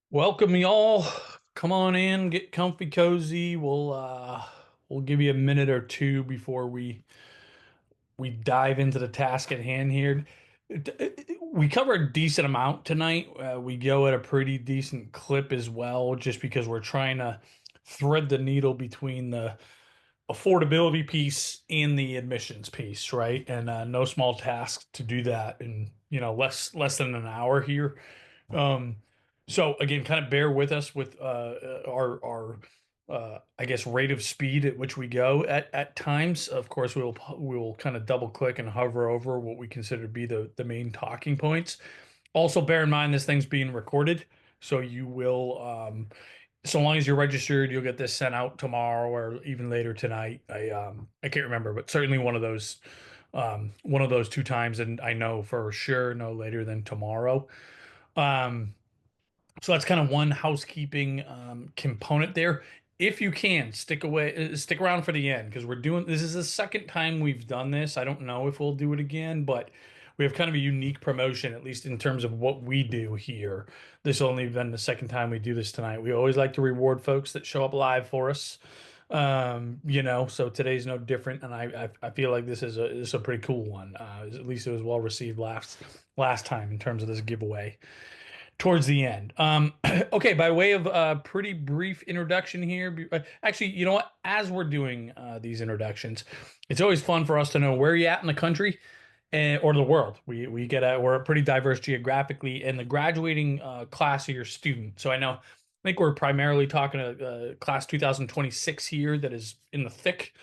Welcome y'all. Come on in, get comfy cozy. We'll give you a minute or two before we dive into the task at hand here. We cover a decent amount tonight. We go at a pretty decent clip as well, just because we're trying to thread the needle between the affordability piece and the admissions piece, right? And no small task to do that in less than an hour here. Um, so again, kind of bear with us with our I guess rate of speed at which we go at times. Of course, we'll kind of double click and hover over what we consider to be the main talking points. Also, bear in mind this thing's being recorded, so you will so long as you're registered, you'll get this sent out tomorrow or even later tonight. I can't remember, but certainly one of those two times, and I know for sure no later than tomorrow. Um, so that's kind of one housekeeping component there. If you can stick around for the end because we're doing this is the second time we've done this. I don't know if we'll do it again, but we have kind of a unique promotion, at least in terms of what we do here. This will only been the second time we do this tonight. We always like to reward folks that show up live for us. So today's no different, and I feel like this is a pretty cool one. At least it was well received last time in terms of this giveaway towards the end. Okay, by way of a pretty brief introduction here, actually, you know what? As we're doing these introductions, it's always fun for us to know where you're at in the country or the world. We're pretty diverse geographically, and the graduating class of your student. So I think we're primarily talking class 2026 here that is in the thick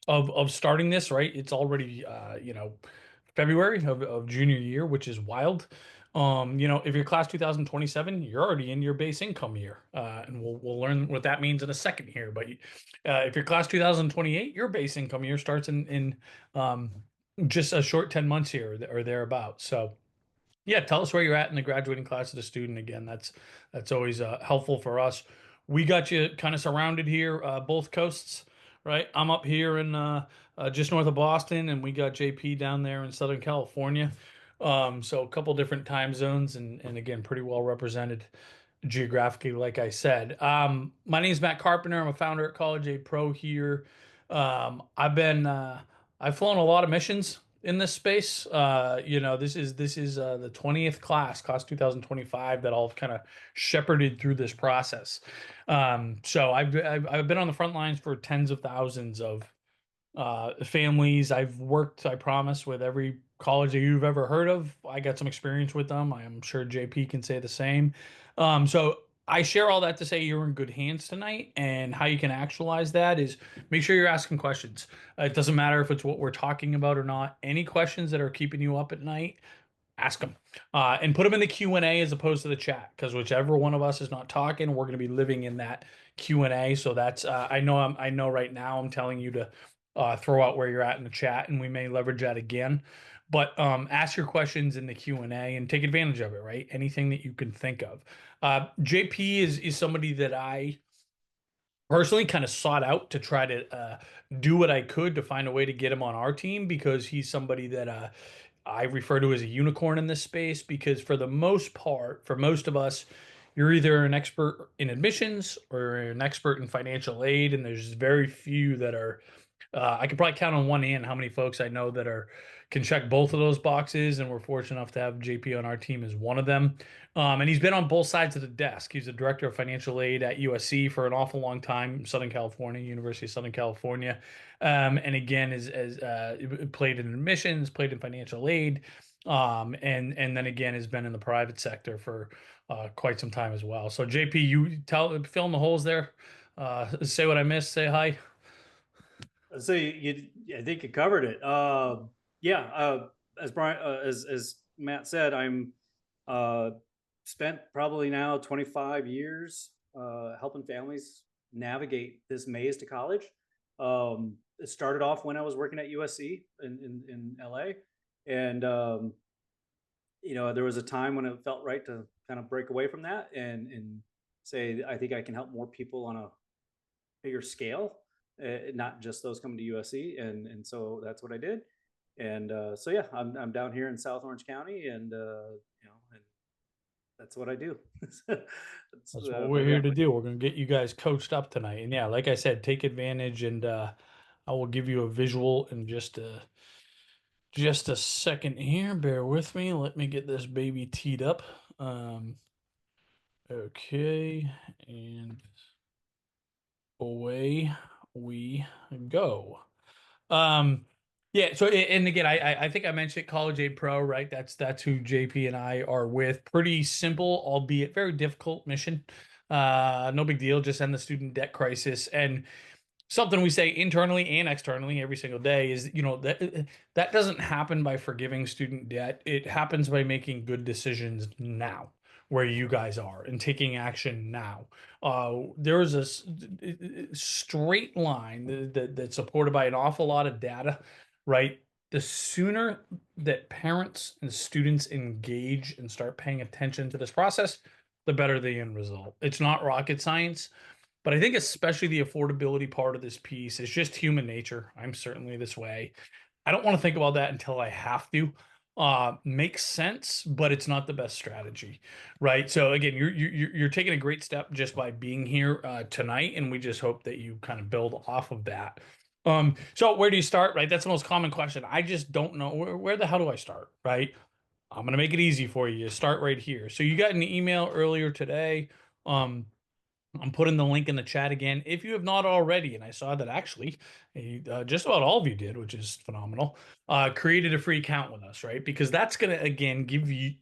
of starting this, right? It's already February of junior year, which is wild. If you're class 2027, you're already in your base income year, and we'll learn what that means in a second here. But if you're class 2028, your base income year starts in just a short 10 months here or thereabouts. So yeah, tell us where you're at in the graduating class of the student. Again, that's always helpful for us. We got you kind of surrounded here, both coasts, right? I'm up here in just north of Boston, and we got JP down there in Southern California. So a couple different time zones, and again, pretty well represented geographically, like I said. My name is Matt Carpenter. I'm a founder at College A Pro here. I've flown a lot of missions in this space. This is the 20th class 2025, that all kind of shepherded through this process. So I've been on the front lines for tens of thousands of families. I've worked, I promise, with every college that you've ever heard of. I got some experience with them. I am sure JP can say the same. So I share all that to say you're in good hands tonight, and how you can actualize that is make sure you're asking questions. It doesn't matter if it's what we're talking about or not. Any questions that are keeping you up at night, ask them, and put them in the Q&A as opposed to the chat, because whichever one of us is not talking, we're going to be living in that Q&A. So that's I know right now I'm telling you to throw out where you're at in the chat, and we may leverage that again. But ask your questions in the Q&A and take advantage of it, right? Anything that you can think of. JP is somebody that I personally kind of sought out to try to do what I could to find a way to get him on our team, because he's somebody that I refer to as a unicorn in this space. Because for the most part, for most of us, you're either an expert in admissions or an expert in financial aid, and there's very few that are I could probably count on one hand how many folks I know that are can check both of those boxes, and we're fortunate enough to have JP on our team as one of them. And he's been on both sides of the desk. He's the director of financial aid at USC for an awful long time, Southern California, University of Southern California, and again is played in admissions, played in financial aid, and then again has been in the private sector for quite some time as well. So JP, you fill in the holes there. Say what I missed. Say hi. I think you covered it. Yeah, as Brian, as Matt said, I'm uh, spent probably now 25 years helping families navigate this maze to college. It started off when I was working at USC in LA, and there was a time when it felt right to kind of break away from that and say I think I can help more people on a bigger scale, not just those coming to USC, and so that's what I did. And so yeah, I'm down here in South Orange County, and that's what I do. It's That's what we're here to primarily. do. We're going to get you guys coached up tonight. And yeah, like I said, take advantage and I will give you a visual in just a second here. Bear with me. Let me get this baby teed up. Um, okay, and away we go. Um, yeah. So, and again, I think I mentioned College Aid Pro, right? That's who JP and I are with. Pretty simple, albeit very difficult mission. No big deal. Just end the student debt crisis. And something we say internally and externally every single day is, that doesn't happen by forgiving student debt. It happens by making good decisions now, where you guys are, and taking action now. There is straight line that's supported by an awful lot of data, right? The sooner that parents and students engage and start paying attention to this process, the better the end result. It's not rocket science. But I think especially the affordability part of this piece is just human nature. I'm certainly this way. I don't want to think about that until I have to. Makes sense, but it's not the best strategy, right? So again, you're taking a great step just by being here tonight, and we just hope that you kind of build off of that. So where do you start, right? That's the most common question. I just don't know where the hell do I start, right? I'm gonna make it easy for you. Start right here. So you got an email earlier today. Um, I'm putting the link in the chat again if you have not already. And I saw that actually just about all of you did, which is phenomenal. Created a free account with us, right? Because that's going to, again, give you,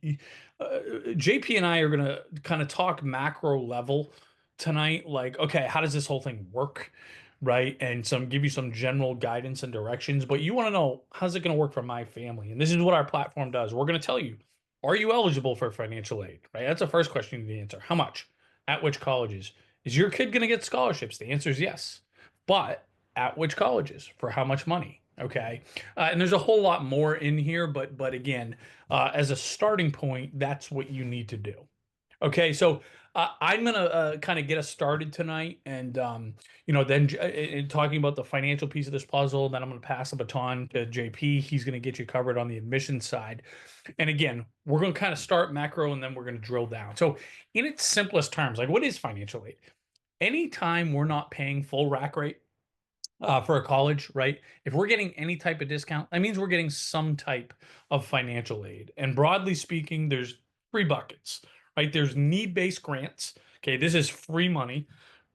JP and I are going to kind of talk macro level tonight. Like, okay, how does this whole thing work? Right. And give you some general guidance and directions. But you want to know, how's it going to work for my family? And this is what our platform does. We're going to tell you, are you eligible for financial aid? Right. That's the first question you need to answer. How much? At which colleges? Is your kid going to get scholarships? The answer is yes. But at which colleges? For how much money? Okay. And there's a whole lot more in here, but again, as a starting point, that's what you need to do. Okay, so I'm gonna kind of get us started tonight, and then talking about the financial piece of this puzzle. Then I'm gonna pass the baton to JP. He's gonna get you covered on the admissions side. And again, we're gonna kind of start macro, and then we're gonna drill down. So, in its simplest terms, like what is financial aid? Anytime we're not paying full rack rate for a college, right? If we're getting any type of discount, that means we're getting some type of financial aid. And broadly speaking, there's three buckets, right? There's need-based grants. Okay, this is free money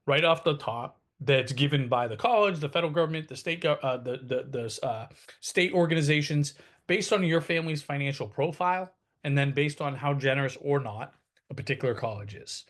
right off the top that's given by the college, the federal government, the state organizations based on your family's financial profile, and then based on how generous or not a particular college is.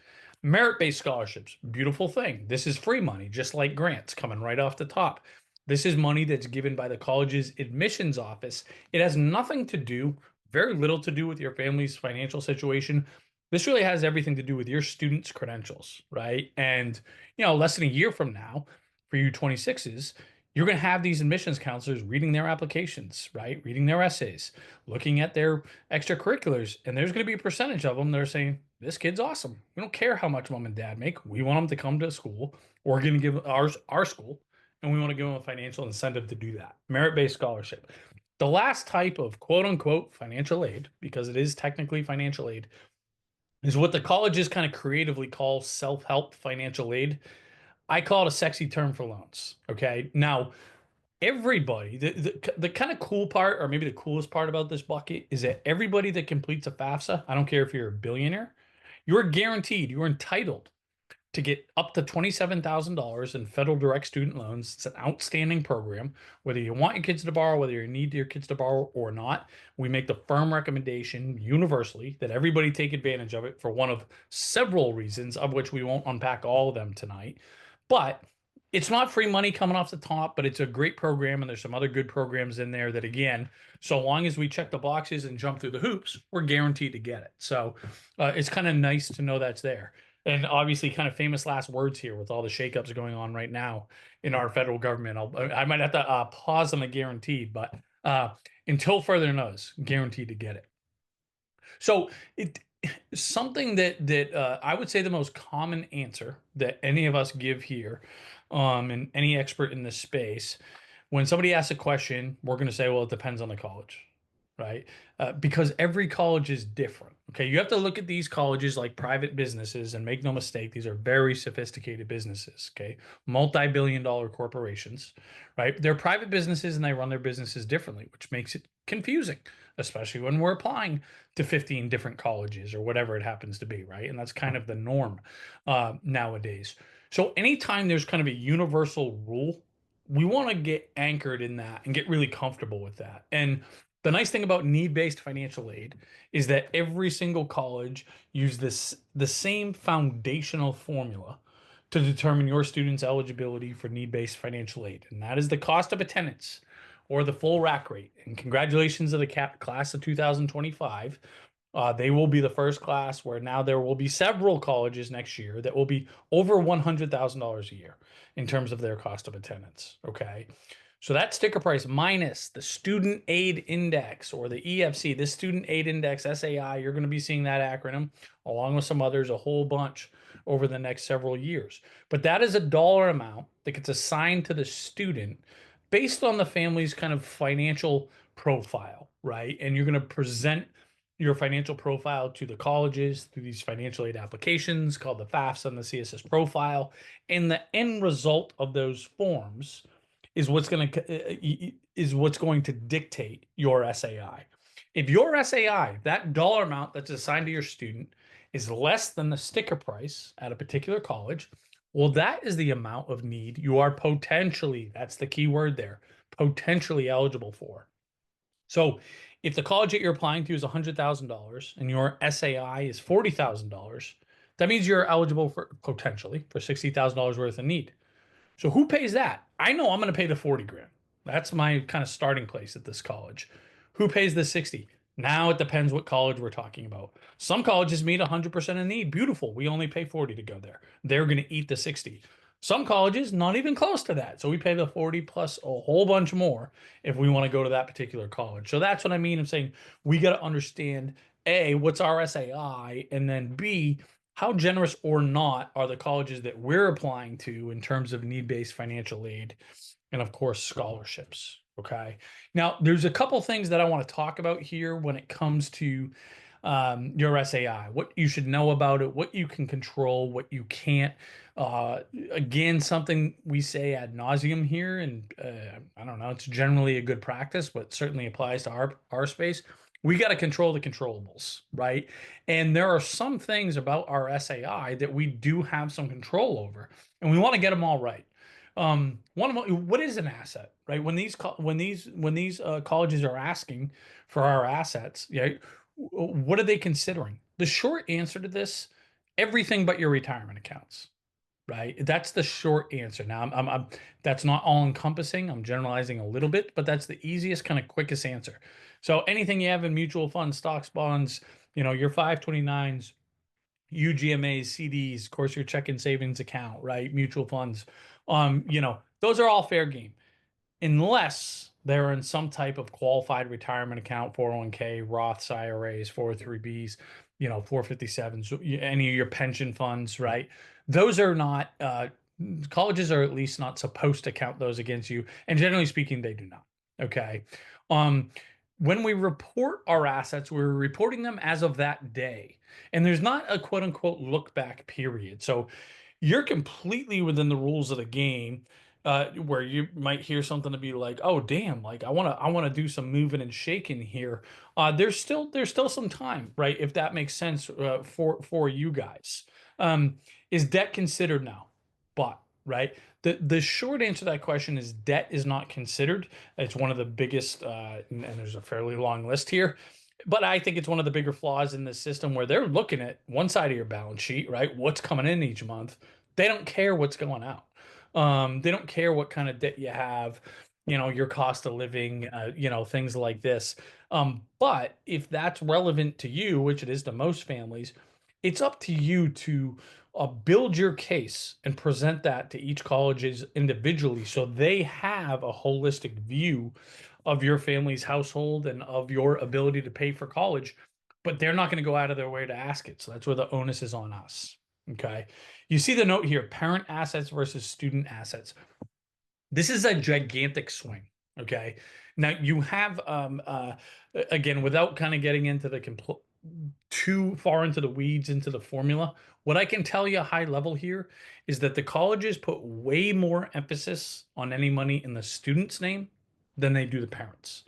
Merit-based scholarships, beautiful thing. This is free money, just like grants coming right off the top. This is money that's given by the college's admissions office. It has nothing to do, very little to do with your family's financial situation. This really has everything to do with your students' credentials, right? And less than a year from now, for you 26s, you're going to have these admissions counselors reading their applications, right? Reading their essays, looking at their extracurriculars, and there's going to be a percentage of them that are saying, "This kid's awesome. We don't care how much mom and dad make. We want them to come to school. We're going to give our school, and we want to give them a financial incentive to do that." Merit-based scholarship. The last type of quote unquote financial aid, because it is technically financial aid, is what the colleges kind of creatively call self-help financial aid. I call it a sexy term for loans. Okay. Now, everybody, the kind of cool part, or maybe the coolest part about this bucket, is that everybody that completes a FAFSA, I don't care if you're a billionaire, you're guaranteed, you're entitled to get up to $27,000 in federal direct student loans. It's an outstanding program. Whether you want your kids to borrow, whether you need your kids to borrow or not, we make the firm recommendation universally that everybody take advantage of it for one of several reasons, of which we won't unpack all of them tonight. But it's not free money coming off the top, but it's a great program, and there's some other good programs in there that, again, so long as we check the boxes and jump through the hoops, we're guaranteed to get it. So it's kind of nice to know that's there. And obviously, kind of famous last words here with all the shakeups going on right now in our federal government. I might have to pause on the guaranteed, but until further notice, guaranteed to get it. So it something that I would say the most common answer that any of us give here, and any expert in this space, when somebody asks a question, we're going to say, well, it depends on the college. right? Because every college is different. Okay, you have to look at these colleges like private businesses, and make no mistake, these are very sophisticated businesses. Okay, multi-billion-dollar corporations, right? They're private businesses and they run their businesses differently, which makes it confusing, especially when we're applying to 15 different colleges or whatever it happens to be, right? And that's kind of the norm nowadays. So anytime there's kind of a universal rule, we want to get anchored in that and get really comfortable with that. And the nice thing about need-based financial aid is that every single college use the same foundational formula to determine your student's eligibility for need-based financial aid, and that is the cost of attendance or the full rack rate. And congratulations to the class of 2025. They will be the first class where now there will be several colleges next year that will be over $100,000 a year in terms of their cost of attendance. Okay. So that sticker price minus the student aid index or the EFC, this student aid index, SAI, you're going to be seeing that acronym along with some others, a whole bunch over the next several years. But that is a dollar amount that gets assigned to the student based on the family's kind of financial profile, right? And you're going to present your financial profile to the colleges through these financial aid applications called the FAFSA and the CSS profile. And the end result of those forms is what's going to dictate your SAI. If your SAI, that dollar amount that's assigned to your student, is less than the sticker price at a particular college, well, that is the amount of need you are potentially, that's the key word there, potentially eligible for. So if the college that you're applying to is $100,000 and your SAI is $40,000, that means you're eligible for potentially for $60,000 worth of need. So who pays that? I know I'm going to pay the 40 grand. That's my kind of starting place at this college. Who pays the 60? Now it depends what college we're talking about. Some colleges meet 100% of need. Beautiful. We only pay 40 to go there. They're going to eat the 60. Some colleges not even close to that. So we pay the 40 plus a whole bunch more if we want to go to that particular college. So that's what I mean. I'm saying we got to understand A, what's our SAI, and then B, how generous or not are the colleges that we're applying to in terms of need-based financial aid and of course scholarships. Okay. Now there's a couple things that I want to talk about here when it comes to your SAI, what you should know about it, what you can control, what you can't. Again, something we say ad nauseum here, and I don't know, it's generally a good practice, but certainly applies to our space. We got to control the controllables, right? And there are some things about our SAI that we do have some control over, and we want to get them all right. One of them, what is an asset, right? When these colleges are asking for our assets, yeah, what are they considering? The short answer to this, everything but your retirement accounts, right? That's the short answer. Now, that's not all encompassing. I'm generalizing a little bit, but that's the easiest, kind of quickest answer. So anything you have in mutual funds, stocks, bonds, your 529s, UGMAs, CDs, of course, your checking savings account, right? Mutual funds, those are all fair game unless they're in some type of qualified retirement account, 401k, Roths, IRAs, 403bs, 457s, any of your pension funds, right? Those are not, colleges are at least not supposed to count those against you. And generally speaking, they do not. Okay. Um, when we report our assets, we're reporting them as of that day. And there's not a quote unquote look back period. So you're completely within the rules of the game, where you might hear something to be like, "Oh, damn! Like I want to do some moving and shaking here." There's still some time, right? If that makes sense for you guys. Is debt considered now? But right, the short answer to that question is debt is not considered. It's one of the biggest, and there's a fairly long list here. But I think it's one of the bigger flaws in this system where they're looking at one side of your balance sheet, right? What's coming in each month. They don't care what's going out. They don't care what kind of debt you have, your cost of living, things like this. But if that's relevant to you, which it is to most families, it's up to you to build your case and present that to each colleges individually so they have a holistic view of your family's household and of your ability to pay for college, but they're not going to go out of their way to ask it. So that's where the onus is on us. Okay. You see the note here, parent assets versus student assets. This is a gigantic swing. Okay. Now you have again, without kind of getting into the too far into the weeds into the formula, what I can tell you high level here is that the colleges put way more emphasis on any money in the student's name than they do the parents.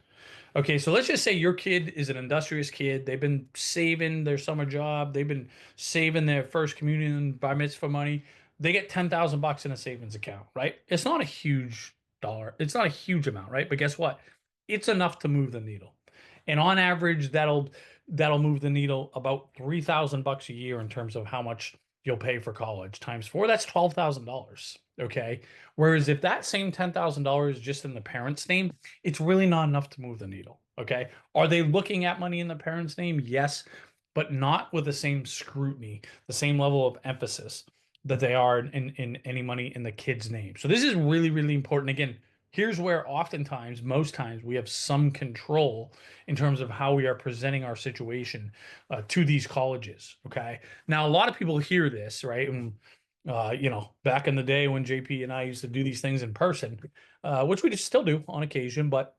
Okay, so let's just say your kid is an industrious kid. They've been saving their summer job. They've been saving their first communion and bar mitzvah money. They get 10,000 bucks in a savings account, right? It's not a huge dollar. It's not a huge amount, right? But guess what? It's enough to move the needle. And on average, that'll move the needle about 3,000 bucks a year in terms of how much you'll pay for college. Times four, that's $12,000. Okay. Whereas if that same $10,000 is just in the parent's name, it's really not enough to move the needle. Okay. Are they looking at money in the parent's name? Yes, but not with the same scrutiny, the same level of emphasis that they are in any money in the kid's name. So this is really, really important. Again, here's where oftentimes, most times, we have some control in terms of how we are presenting our situation to these colleges. Okay. Now, a lot of people hear this, right? And back in the day when JP and I used to do these things in person, which we still do on occasion, but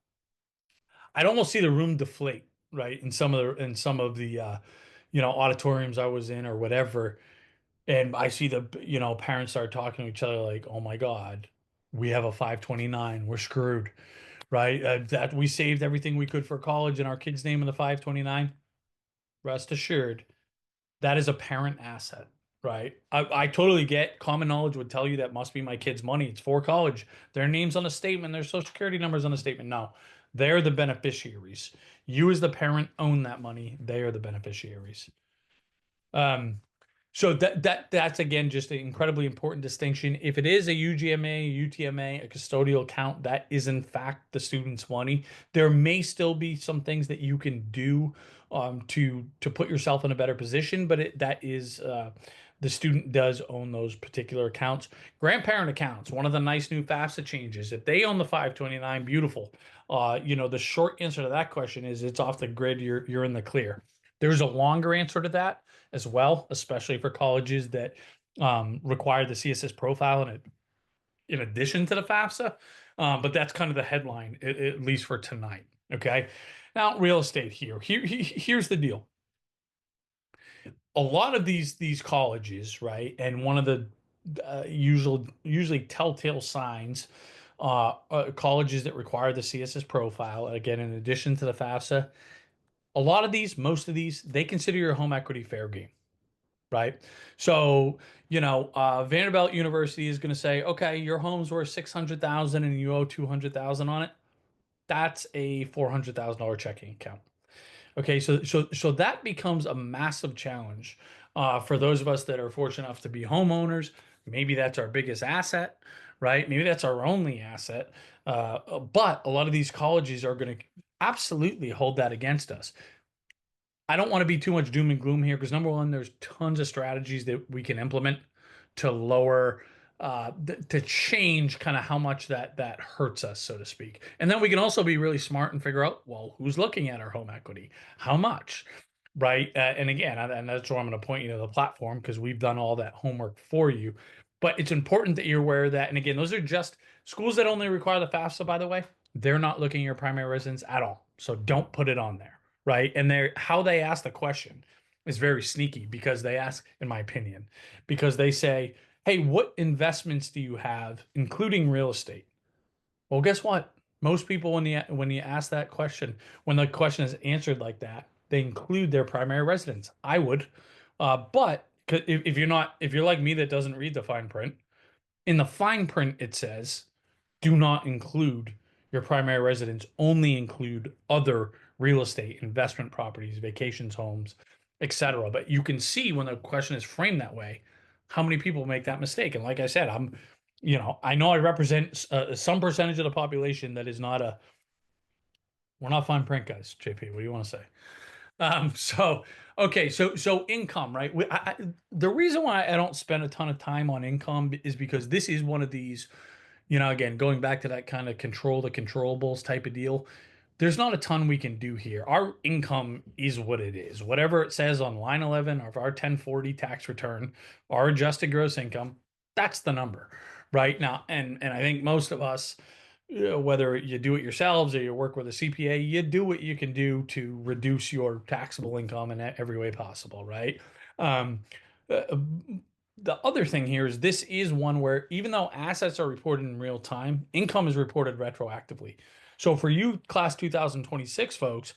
I'd almost see the room deflate, right? In some of the auditoriums I was in or whatever, and I see the parents start talking to each other like, "Oh my God, we have a 529, we're screwed," right? That we saved everything we could for college and our kid's name in the 529. Rest assured, that is a parent asset, right? I totally get common knowledge would tell you that must be my kid's money. It's for college. Their name's on the statement, their social security numbers on the statement. No, they're the beneficiaries. You as the parent own that money. They are the beneficiaries. Um, so that's again just an incredibly important distinction. If it is a UGMA, UTMA, a custodial account, that is in fact the student's money. There may still be some things that you can do to put yourself in a better position, but that is the student does own those particular accounts. Grandparent accounts, one of the nice new FAFSA changes. If they own the 529, beautiful. The short answer to that question is it's off the grid. You're in the clear. There's a longer answer to that as well, especially for colleges that require the CSS profile in addition to the FAFSA. But that's kind of the headline, at least for tonight. Okay. Now, real estate here. Here's the deal. A lot of these colleges, right, and one of the usually telltale signs, colleges that require the CSS profile, again, in addition to the FAFSA, a lot of these, most of these, they consider your home equity fair game, right? So, Vanderbilt University is going to say, okay, your home's worth 600,000 and you owe 200,000 on it. That's a $400,000 checking account. Okay, so that becomes a massive challenge for those of us that are fortunate enough to be homeowners. Maybe that's our biggest asset, right? Maybe that's our only asset. But a lot of these colleges are going to absolutely hold that against us. I don't want to be too much doom and gloom here because number one, there's tons of strategies that we can implement to lower, to change kind of how much that hurts us, so to speak. And then we can also be really smart and figure out, well, who's looking at our home equity, how much, right? And again, and that's where I'm going to point you to the platform because we've done all that homework for you. But it's important that you're aware of that. And again, those are just schools that only require the FAFSA, by the way. They're not looking at your primary residence at all. So don't put it on there, right? And how they ask the question is very sneaky because they ask, in my opinion, because they say, "Hey, what investments do you have, including real estate?" Well, guess what? Most people, when you ask that question, when the question is answered like that, they include their primary residence. I would, but if you're like me that doesn't read the fine print, in the fine print it says do not include your primary residence, only include other real estate, investment properties, vacations, homes, etc. But you can see when the question is framed that way, how many people make that mistake. And like I said, I know I represent some percentage of the population that is not we're not fine print guys, JP. What do you want to say? So okay, so income, right? The reason why I don't spend a ton of time on income is because this is one of these, again, going back to that kind of control the controllables type of deal. There's not a ton we can do here. Our income is what it is. Whatever it says on line 11 of our 1040 tax return, our adjusted gross income, that's the number, right? Now, and I think most of us, whether you do it yourselves or you work with a CPA, you do what you can do to reduce your taxable income in every way possible, right? Um, uh, the other thing here is this is one where even though assets are reported in real time, income is reported retroactively. So for you class 2026 folks,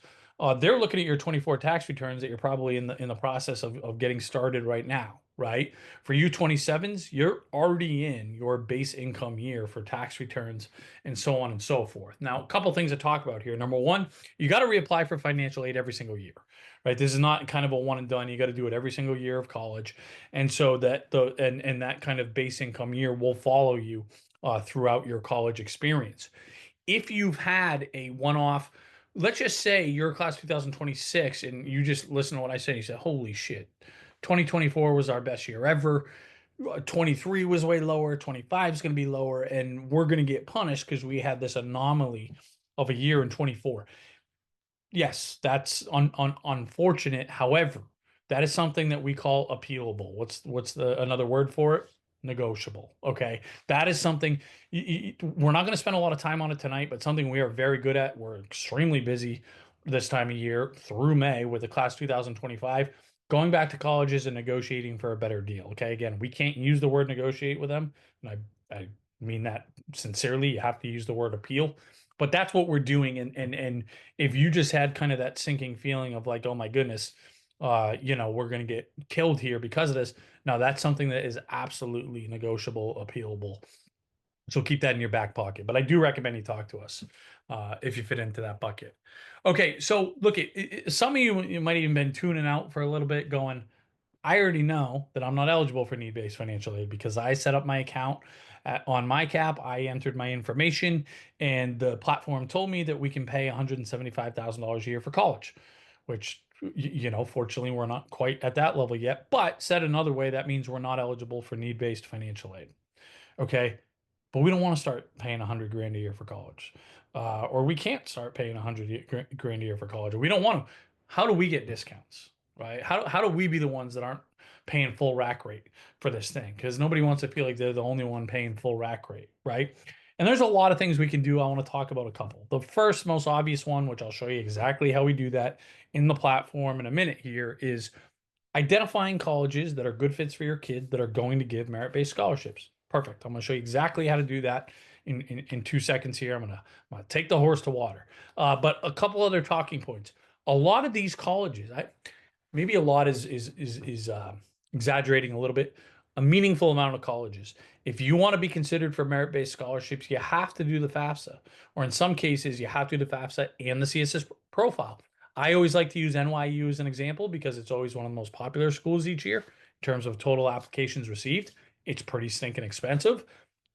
they're looking at your 24 tax returns that you're probably in the process of getting started right now, right? For you 27s, you're already in your base income year for tax returns and so on and so forth. Now, a couple things to talk about here. Number one, you got to reapply for financial aid every single year, right? This is not kind of a one and done. You got to do it every single year of college, and so that and that kind of base income year will follow you throughout your college experience. If you've had a one-off, let's just say you're class 2026 and you just listen to what I say, you say, holy shit, 2024 was our best year ever. 23 was way lower, 25 is going to be lower, and we're going to get punished because we had this anomaly of a year in 24. Yes, that's unfortunate. However, that is something that we call appealable. What's the another word for it? Negotiable. Okay, that is something we're not going to spend a lot of time on it tonight, but something we are very good at. We're extremely busy this time of year through May with the class 2025 going back to colleges and negotiating for a better deal. Okay, again, we can't use the word negotiate with them, and I mean that sincerely. You have to use the word appeal, but that's what we're doing, and if you just had kind of that sinking feeling of like, oh my goodness, we're going to get killed here because of this. Now that's something that is absolutely negotiable, appealable. So keep that in your back pocket. But I do recommend you talk to us if you fit into that bucket. Okay, so look, some of you might even been tuning out for a little bit, going, I already know that I'm not eligible for need-based financial aid because I set up my account on my cap. I entered my information, and the platform told me that we can pay $175,000 a year for college, which, fortunately, we're not quite at that level yet. But said another way, that means we're not eligible for need-based financial aid. Okay. But we don't want to start paying 100 grand a year for college, or we can't start paying 100 grand a year for college, or we don't want to. How do we get discounts, right? How do we be the ones that aren't paying full rack rate for this thing? Because nobody wants to feel like they're the only one paying full rack rate, right? And there's a lot of things we can do. I want to talk about a couple. The first, most obvious one, which I'll show you exactly how we do that in the platform in a minute here, is identifying colleges that are good fits for your kid that are going to give merit-based scholarships. Perfect. I'm going to show you exactly how to do that in 2 seconds here. I'm gonna take the horse to water. But a couple other talking points. A lot of these colleges, maybe a lot is exaggerating a little bit. A meaningful amount of colleges. If you want to be considered for merit-based scholarships, you have to do the FAFSA, or in some cases, you have to do the FAFSA and the CSS profile. I always like to use NYU as an example because it's always one of the most popular schools each year in terms of total applications received. It's pretty stinking expensive.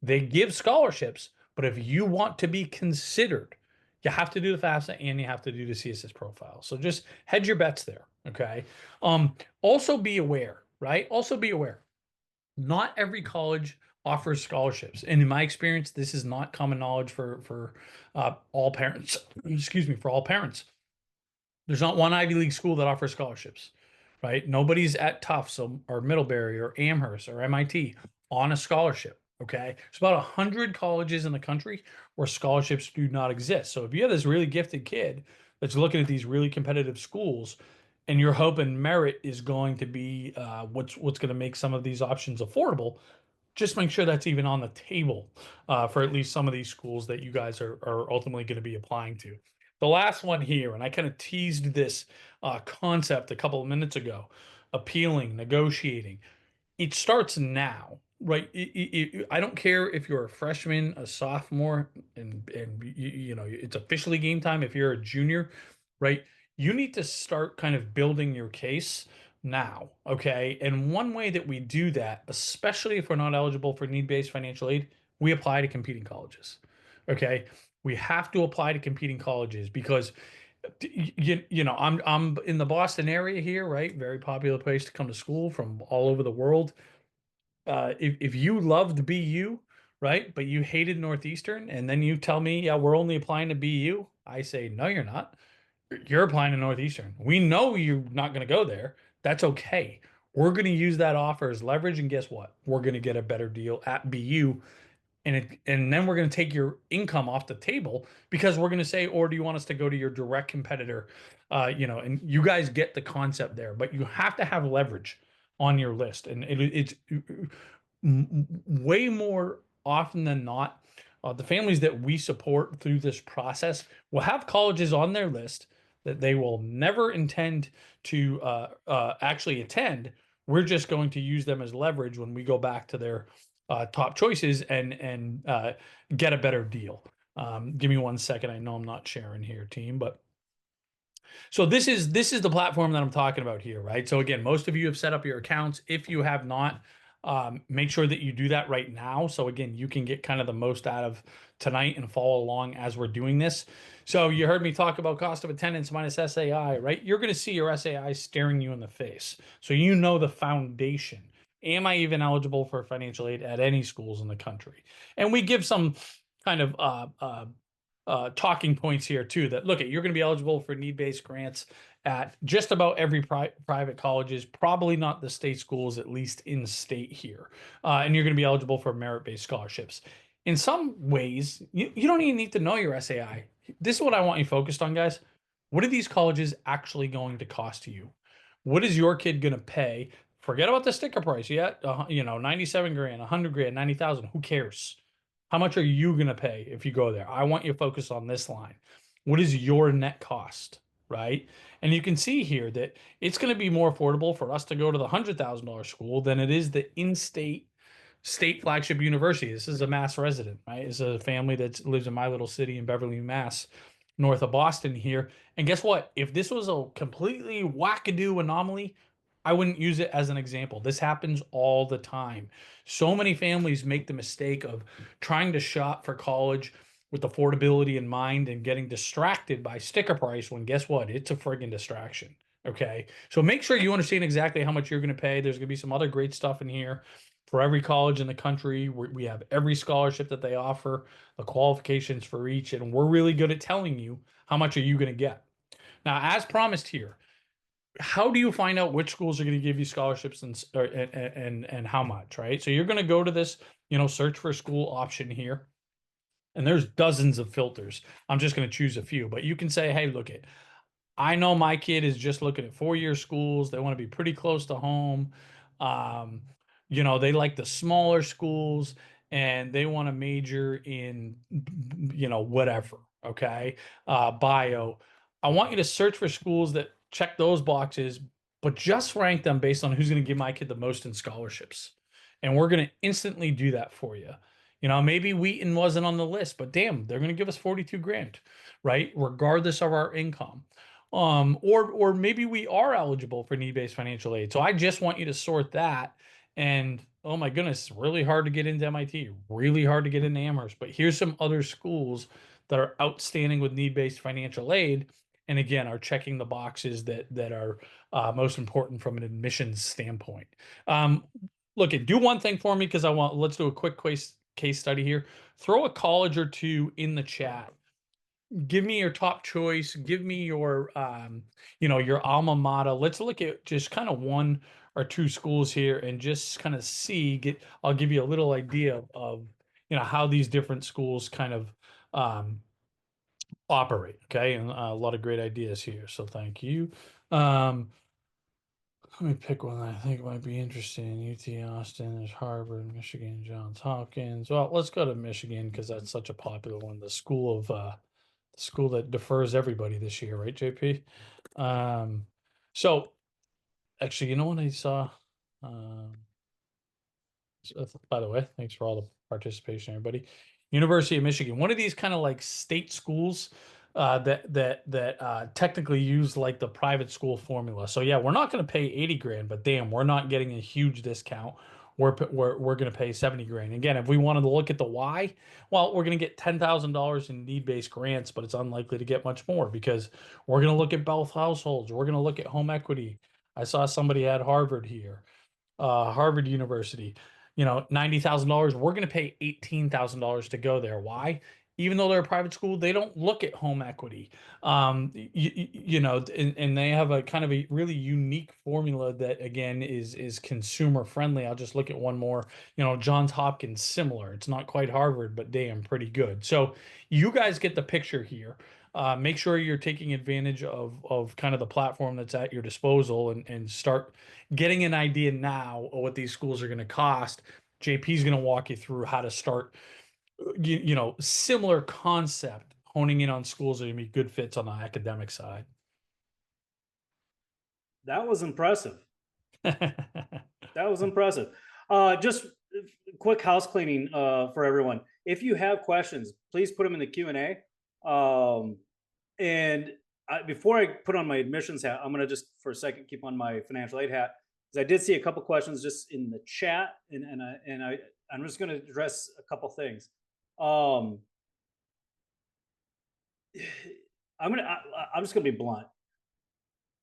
They give scholarships, but if you want to be considered, you have to do the FAFSA and you have to do the CSS profile. So just hedge your bets there. Okay. Also be aware, right? Also be aware. Not every college offers scholarships. And in my experience, this is not common knowledge for all parents. Excuse me, for all parents. There's not one Ivy League school that offers scholarships, right? Nobody's at Tufts or Middlebury or Amherst or MIT on a scholarship. Okay. There's about 100 colleges in the country where scholarships do not exist. So if you have this really gifted kid that's looking at these really competitive schools and you're hoping merit is going to be what's going to make some of these options affordable, just make sure that's even on the table for at least some of these schools that you guys are ultimately going to be applying to. The last one here, and I kind of teased this concept a couple of minutes ago, appealing, negotiating. It starts now, right? I don't care if you're a freshman, a sophomore, and it's officially game time. If you're a junior, right? You need to start kind of building your case now, okay? And one way that we do that, especially if we're not eligible for need-based financial aid, we apply to competing colleges, okay? We have to apply to competing colleges because I'm in the Boston area here, right? Very popular place to come to school from all over the world. If you loved BU, right, but you hated Northeastern, and then you tell me, yeah, we're only applying to BU, I say, no, you're not. You're applying to Northeastern. We know you're not going to go there. That's okay. We're going to use that offer as leverage, and guess what? We're going to get a better deal at BU and then we're going to take your income off the table because we're going to say, or do you want us to go to your direct competitor? And you guys get the concept there, but you have to have leverage on your list, and it's way more often than not. The families that we support through this process will have colleges on their list that they will never intend to actually attend. We're just going to use them as leverage when we go back to their top choices and get a better deal. Give me 1 second. I know I'm not sharing here, team, but so this is the platform that I'm talking about here, right? So again, most of you have set up your accounts. If you have not, make sure that you do that right now. So again, you can get kind of the most out of tonight and follow along as we're doing this. So you heard me talk about cost of attendance minus SAI, right? You're going to see your SAI staring you in the face. So you know the foundation. Am I even eligible for financial aid at any schools in the country? And we give some kind of talking points here too, that look at, you're going to be eligible for need-based grants at just about every private colleges, probably not the state schools, at least in state here. And you're going to be eligible for merit-based scholarships. In some ways, you don't even need to know your SAI. This is what I want you focused on, guys. What are these colleges actually going to cost you? What is your kid going to pay? Forget about the sticker price yet. 97 grand, 100 grand, 90,000. Who cares? How much are you going to pay if you go there? I want you to focus on this line. What is your net cost, right? And you can see here that it's going to be more affordable for us to go to the $100,000 school than it is the in-state state flagship university. This is a Mass resident, right? It's a family that lives in my little city in Beverly, Mass, north of Boston here. And guess what? If this was a completely wackadoo anomaly, I wouldn't use it as an example. This happens all the time. So many families make the mistake of trying to shop for college with affordability in mind and getting distracted by sticker price when guess what? It's a friggin' distraction. Okay. So make sure you understand exactly how much you're going to pay. There's going to be some other great stuff in here for every college in the country. We have every scholarship that they offer, the qualifications for each, and we're really good at telling you how much are you going to get. Now, as promised here, how do you find out which schools are going to give you scholarships and how much, right? So you're going to go to this, search for school option here, and there's dozens of filters. I'm just going to choose a few, but you can say, hey, look it. I know my kid is just looking at 4-year schools. They want to be pretty close to home. Um, they like the smaller schools and they want to major in, whatever. Okay. Bio. I want you to search for schools that check those boxes, but just rank them based on who's going to give my kid the most in scholarships. And we're going to instantly do that for you. Maybe Wheaton wasn't on the list, but damn, they're going to give us 42 grand, right? Regardless of our income. Or maybe we are eligible for need-based financial aid. So I just want you to sort that. And oh my goodness, really hard to get into MIT, really hard to get into Amherst. But here's some other schools that are outstanding with need-based financial aid, and again, are checking the boxes that are most important from an admissions standpoint. Look, do one thing for me because let's do a quick case study here. Throw a college or two in the chat. Give me your top choice. Give me your your alma mater. Let's look at just kind of one or two schools here and just kind of I'll give you a little idea of how these different schools kind of operate. Okay, and a lot of great ideas here. So thank you. Let me pick one that I think might be interesting. UT Austin, there's Harvard, Michigan, Johns Hopkins. Well, let's go to Michigan because that's such a popular one. The school that defers everybody this year, right, JP? So actually, you know what I saw? By the way, thanks for all the participation, everybody. University of Michigan, one of these kind of like state schools that technically use like the private school formula. So yeah, we're not going to pay 80 grand, but damn, we're not getting a huge discount. We're going to pay 70 grand. Again, if we wanted to look at the why, well, we're going to get $10,000 in need-based grants, but it's unlikely to get much more because we're going to look at both households. We're going to look at home equity. I saw somebody had Harvard here, Harvard University. $90,000. We're going to pay $18,000 to go there. Why? even though they're a private school, they don't look at home equity. And they have a kind of a really unique formula that again is consumer friendly. I'll just look at one more. Johns Hopkins, similar. It's not quite Harvard, but damn, pretty good. So you guys get the picture here. Make sure you're taking advantage of kind of the platform that's at your disposal and start getting an idea now of what these schools are going to cost. JP's going to walk you through how to start, similar concept, honing in on schools that are going to be good fits on the academic side. That was impressive. That was impressive. Just quick house cleaning for everyone. If you have questions, please put them in the Q&A. And before I put on my admissions hat, I'm going to just for a second keep on my financial aid hat, because I did see a couple questions just in the chat, I'm just going to address a couple things. I'm just going to be blunt.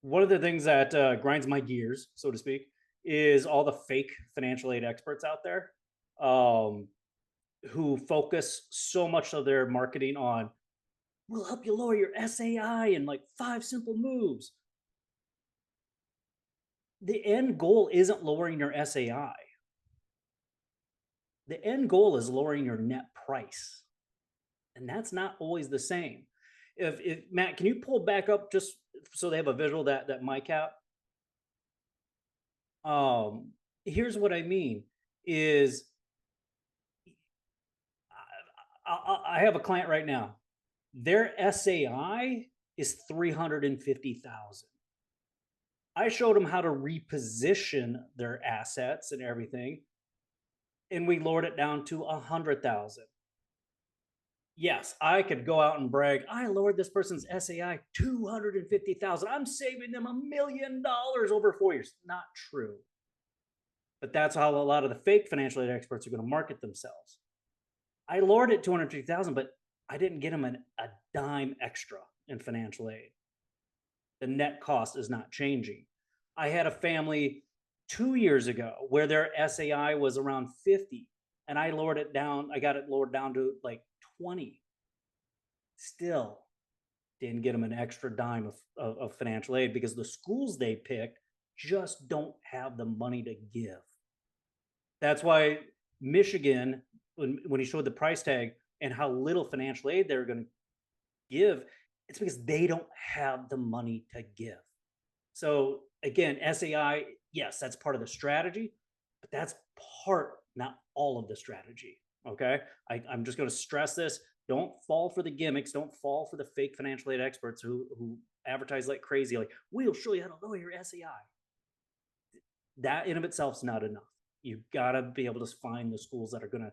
One of the things that grinds my gears, so to speak, is all the fake financial aid experts out there who focus so much of their marketing on, we'll help you lower your SAI in like 5 simple moves. The end goal isn't lowering your SAI. The end goal is lowering your net price. And that's not always the same. If Matt, can you pull back up just so they have a visual, that my cap? Here's what I mean is I have a client right now. Their SAI is 350,000. I showed them how to reposition their assets and everything, and we lowered it down to 100,000. Yes, I could go out and brag, I lowered this person's SAI 250,000. I'm saving them $1 million over 4 years. Not true. But that's how a lot of the fake financial aid experts are going to market themselves. I lowered it 250,000, but I didn't get them a dime extra in financial aid. The net cost is not changing. I had a family 2 years ago where their SAI was around 50, and I lowered it down. I got it lowered down to like 20. Still didn't get them an extra dime of financial aid because the schools they picked just don't have the money to give. That's why Michigan, when he showed the price tag and how little financial aid they're going to give, it's because they don't have the money to give. So again, SAI, yes, that's part of the strategy, but that's part, not all of the strategy. Okay. I'm just going to stress this. Don't fall for the gimmicks. Don't fall for the fake financial aid experts who advertise like crazy, like, we'll show you how to lower your SAI. That in of itself is not enough. You've got to be able to find the schools that are going to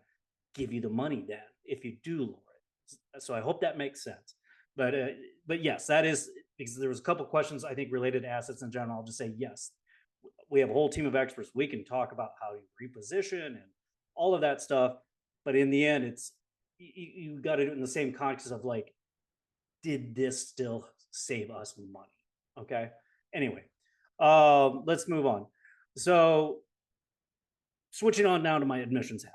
give you the money then if you do lower it. So I hope that makes sense. But yes, that is, because there was a couple questions I think related to assets in general. I'll just say yes. We have a whole team of experts. We can talk about how you reposition and all of that stuff. But in the end, it's you got to do it in the same context of like, did this still save us money? Okay. Anyway, let's move on. So switching on now to my admissions hat.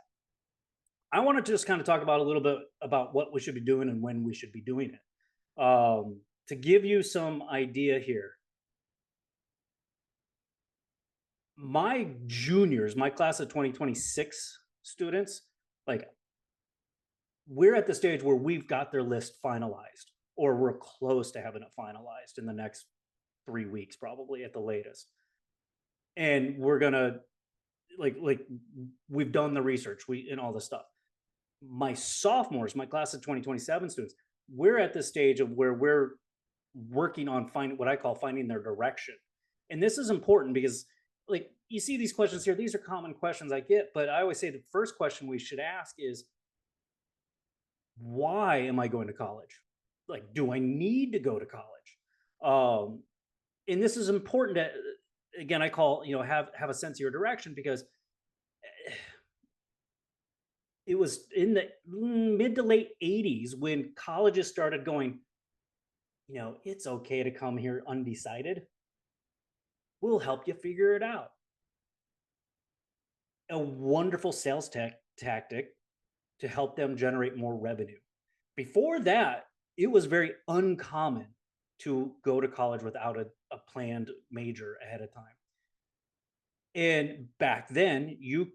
I want to just kind of talk about a little bit about what we should be doing and when we should be doing it. To give you some idea here, my juniors, my class of 2026 students, like, we're at the stage where we've got their list finalized, or we're close to having it finalized in the next 3 weeks, probably at the latest. And we're gonna like we've done the research, and all this stuff. My sophomores, my class of 2027 students, we're at the stage of where we're working on finding what I call finding their direction. And this is important because, like, you see these questions here, these are common questions I get, but I always say the first question we should ask is, why am I going to college? Like, do I need to go to college? And this is important to, again, I call, have a sense of your direction, because it was in the mid to late 80s when colleges started going, it's okay to come here undecided. We'll help you figure it out. A wonderful sales tactic to help them generate more revenue, Before that, it was very uncommon to go to college without a planned major ahead of time. And back then, you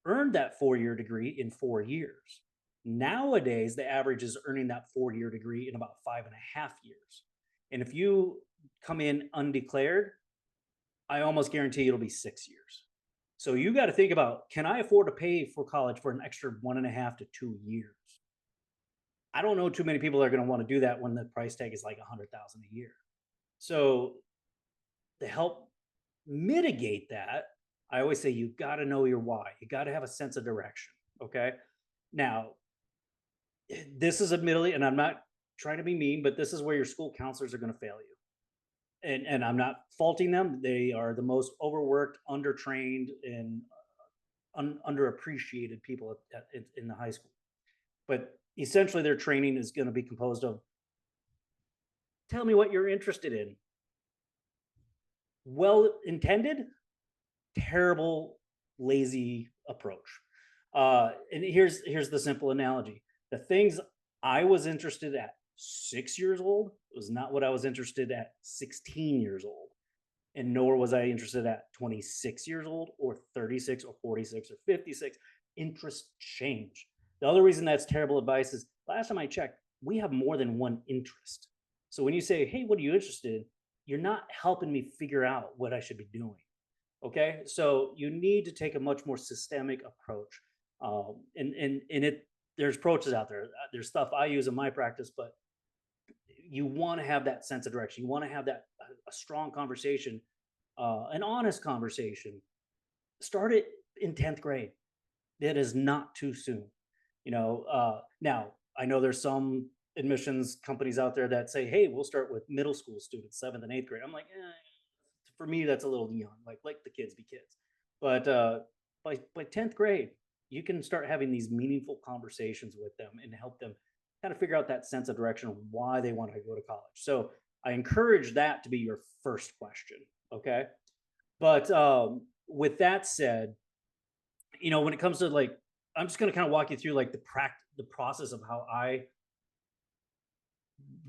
earned that 4 year degree in 4 years. Nowadays, the average is earning that 4 year degree in about 5.5 years. And if you come in undeclared, I almost guarantee it'll be 6 years. So you got to think about, can I afford to pay for college for an extra 1.5 to 2 years? I don't know too many people that are going to want to do that when the price tag is like 100,000 a year. So to help mitigate that, I always say you got to know your why. You got to have a sense of direction. Okay. Now, this is admittedly, and I'm not trying to be mean, but this is where your school counselors are going to fail you. And I'm not faulting them. They are the most overworked, undertrained, and underappreciated people in the high school. But essentially, their training is going to be composed of tell me what you're interested in. Well intended, terrible, lazy approach. And here's the simple analogy: the things I was interested at 6 years old was not what I was interested at 16 years old, and nor was I interested at 26 years old or 36 or 46 or 56. Interests change. The other reason that's terrible advice is last time I checked, we have more than one interest. So when you say, "Hey, what are you interested in?" you're not helping me figure out what I should be doing. Okay, so you need to take a much more systemic approach. And it there's approaches out there. There's stuff I use in my practice, but you want to have that sense of direction. You want to have that a strong conversation, an honest conversation. Start it in 10th grade. It is not too soon. Now I know there's some admissions companies out there that say, "Hey, we'll start with middle school students, 7th and 8th grade." I'm like, for me, that's a little young. Like the kids be kids. But by 10th grade, you can start having these meaningful conversations with them and help them kind of figure out that sense of direction of why they want to go to college. So I encourage that to be your first question. Okay. But with that said, when it comes to like, I'm just going to kind of walk you through like the process of how I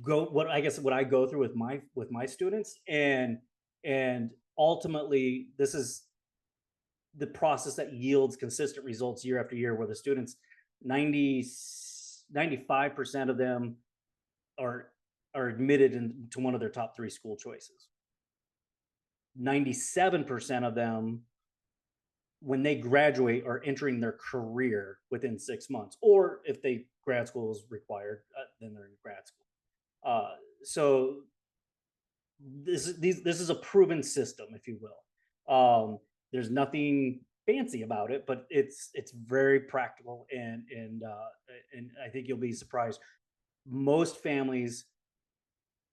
go, what I go through with my students, and ultimately this is the process that yields consistent results year after year, where the students 95% of them are admitted into one of their top three school choices. 97% of them, when they graduate, are entering their career within 6 months, or if they grad school is required, then they're in grad school. So this is a proven system, if you will. There's nothing fancy about it, but it's very practical, and I think you'll be surprised. Most families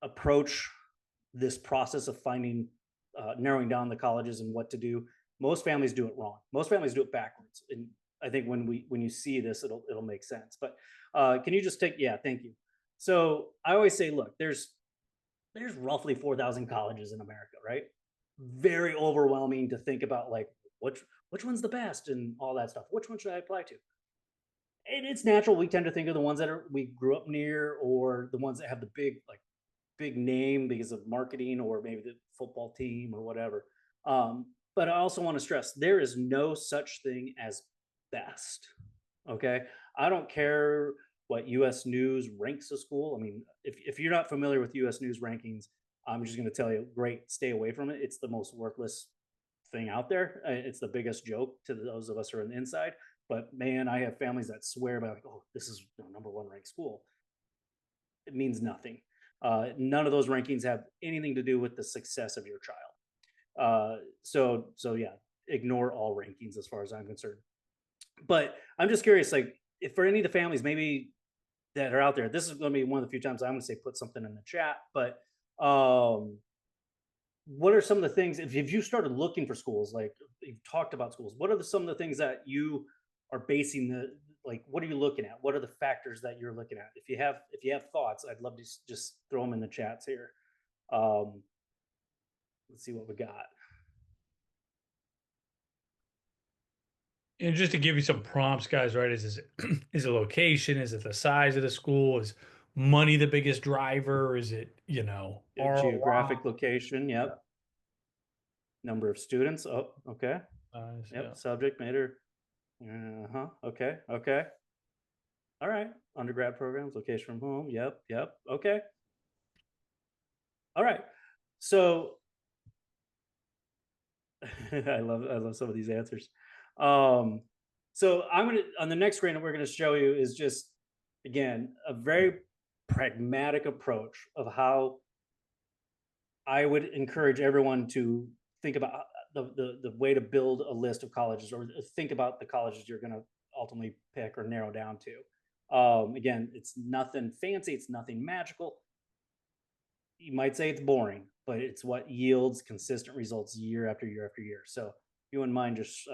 approach this process of finding narrowing down the colleges and what to do. Most families do it wrong. Most families do it backwards, and I think when you see this, it'll make sense. But can you just take? Yeah, thank you. So I always say, look, there's roughly 4,000 colleges in America, right? Very overwhelming to think about, like which one's the best and all that stuff. Which one should I apply to? And it's natural, we tend to think of the ones that we grew up near, or the ones that have the big name because of marketing, or maybe the football team or whatever. But I also want to stress there is no such thing as best. Okay, I don't care what US News ranks a school. I mean, if you're not familiar with US News rankings, I'm just going to tell you, great, stay away from it. It's the most worthless thing out there. It's the biggest joke to those of us who are on the inside. But man, I have families that swear by, like, "Oh, this is the number one ranked school." It means nothing. None of those rankings have anything to do with the success of your child. So yeah, ignore all rankings as far as I'm concerned. But I'm just curious, like, if for any of the families maybe that are out there, this is going to be one of the few times I'm going to say put something in the chat. But what are some of the things, if you started looking for schools, like you've talked about schools, what are some of the things that you are basing like, what are you looking at? What are the factors that you're looking at? If you have thoughts, I'd love to just throw them in the chats here. Let's see what we got. And just to give you some prompts, guys, right? Is it is it location? Is it the size of the school? Is money the biggest driver? Is it, ROI? Geographic location. Yep. Number of students. Oh, okay. Yeah. Yep. Subject matter. Uh-huh. Okay. Okay. All right. Undergrad programs, location from home. Yep. Yep. Okay. All right. So I love some of these answers. Um, so I'm gonna on the next screen that we're gonna show you is just again a very pragmatic approach of how I would encourage everyone to think about the way to build a list of colleges or think about the colleges you're going to ultimately pick or narrow down to. Again, it's nothing fancy, it's nothing magical. You might say it's boring, but it's what yields consistent results year after year after year. So, if you wouldn't mind just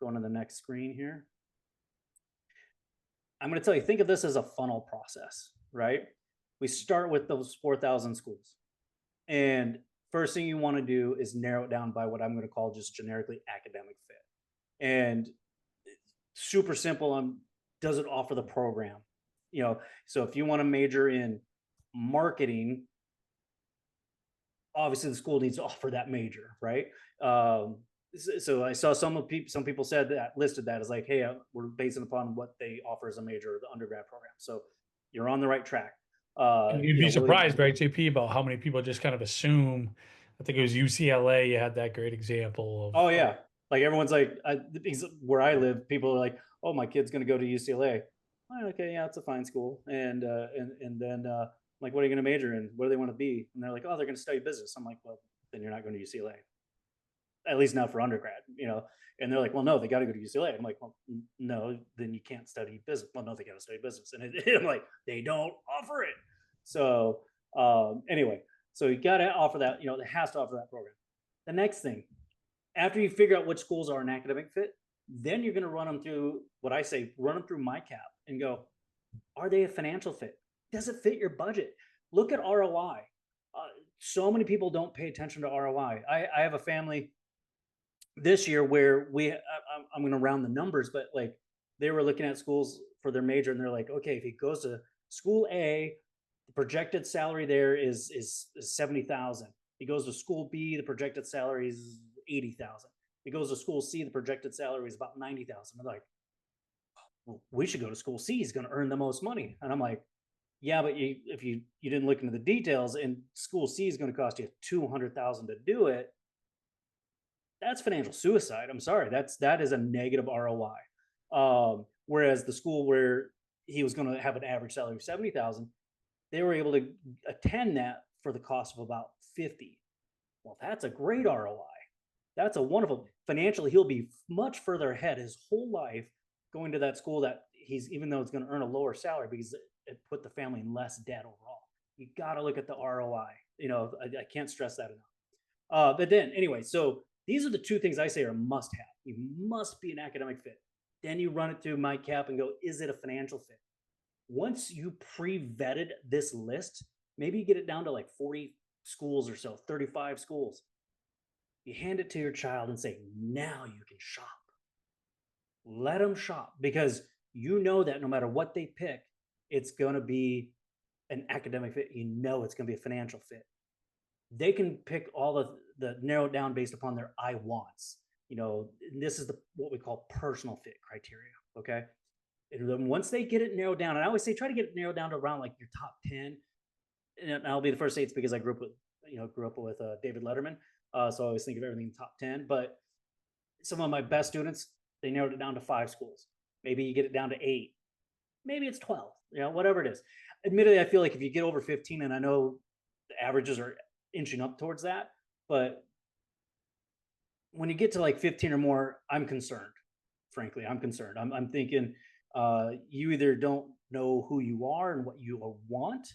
going to the next screen here. I'm going to tell you, think of this as a funnel process, right? We start with those 4,000 schools. And first thing you want to do is narrow it down by what I'm going to call just generically academic fit. And super simple. Does it offer the program? So if you want to major in marketing, obviously the school needs to offer that major, right? So I saw some people said that listed that as like, hey, we're basing upon what they offer as a major or the undergrad program. So you're on the right track. And you'd be surprised, right, JP, about how many people just kind of assume. I think it was UCLA. You had that great example Oh of yeah, like everyone's like, where I live, people are like, "Oh, my kid's gonna go to UCLA." Oh, okay, yeah, it's a fine school, and then like, what are you gonna major in? What do they want to be? And they're like, "Oh, they're gonna study business." I'm like, "Well, then you're not going to UCLA, at least not for undergrad." And they're like, "Well, no, they got to go to UCLA." I'm like, "Well, no, then you can't study business." Well, no, they got to study business, and I'm like, "They don't offer it." So anyway, so you got to offer that. It has to offer that program. The next thing, after you figure out which schools are an academic fit, then you're going to run them through what I say, run them through my cap and go, are they a financial fit? Does it fit your budget? Look at ROI. Uh, so many people don't pay attention to ROI. I have a family this year where I'm going to round the numbers, but like they were looking at schools for their major and they're like, okay, if he goes to school A, the projected salary there is 70,000. He goes to school B, the projected salary is 80,000. He goes to school C, the projected salary is about 90,000. I'm like, well, we should go to school C. He's going to earn the most money. And I'm like, yeah, but if you didn't look into the details, and school C is going to cost you 200,000 to do it, that's financial suicide. I'm sorry, that is a negative ROI. Whereas the school where he was going to have an average salary of 70,000, they were able to attend that for the cost of about 50. Well, that's a great ROI. That's a wonderful financially. He'll be much further ahead his whole life going to that school that he's, even though it's going to earn a lower salary because it put the family in less debt overall. You got to look at the ROI. I can't stress that enough. But then anyway, so these are the two things I say are must have. You must be an academic fit. Then you run it through my cap and go, is it a financial fit? Once you pre-vetted this list, maybe you get it down to like 40 schools or so, 35 schools. You hand it to your child and say, now you can shop. Let them shop, because you know that no matter what they pick, it's going to be an academic fit. It's going to be a financial fit. They can pick all the narrow down based upon their I wants. This is what we call personal fit criteria. Okay. And then once they get it narrowed down, and I always say, try to get it narrowed down to around like your top 10. And I'll be the first to say it's because I grew up with David Letterman. So I always think of everything in top 10, but some of my best students, they narrowed it down to 5 schools. Maybe you get it down to 8, maybe it's 12, whatever it is. Admittedly, I feel like if you get over 15, and I know the averages are inching up towards that, but when you get to like 15 or more, I'm concerned. Frankly, I'm concerned. I'm thinking you either don't know who you are and what you want,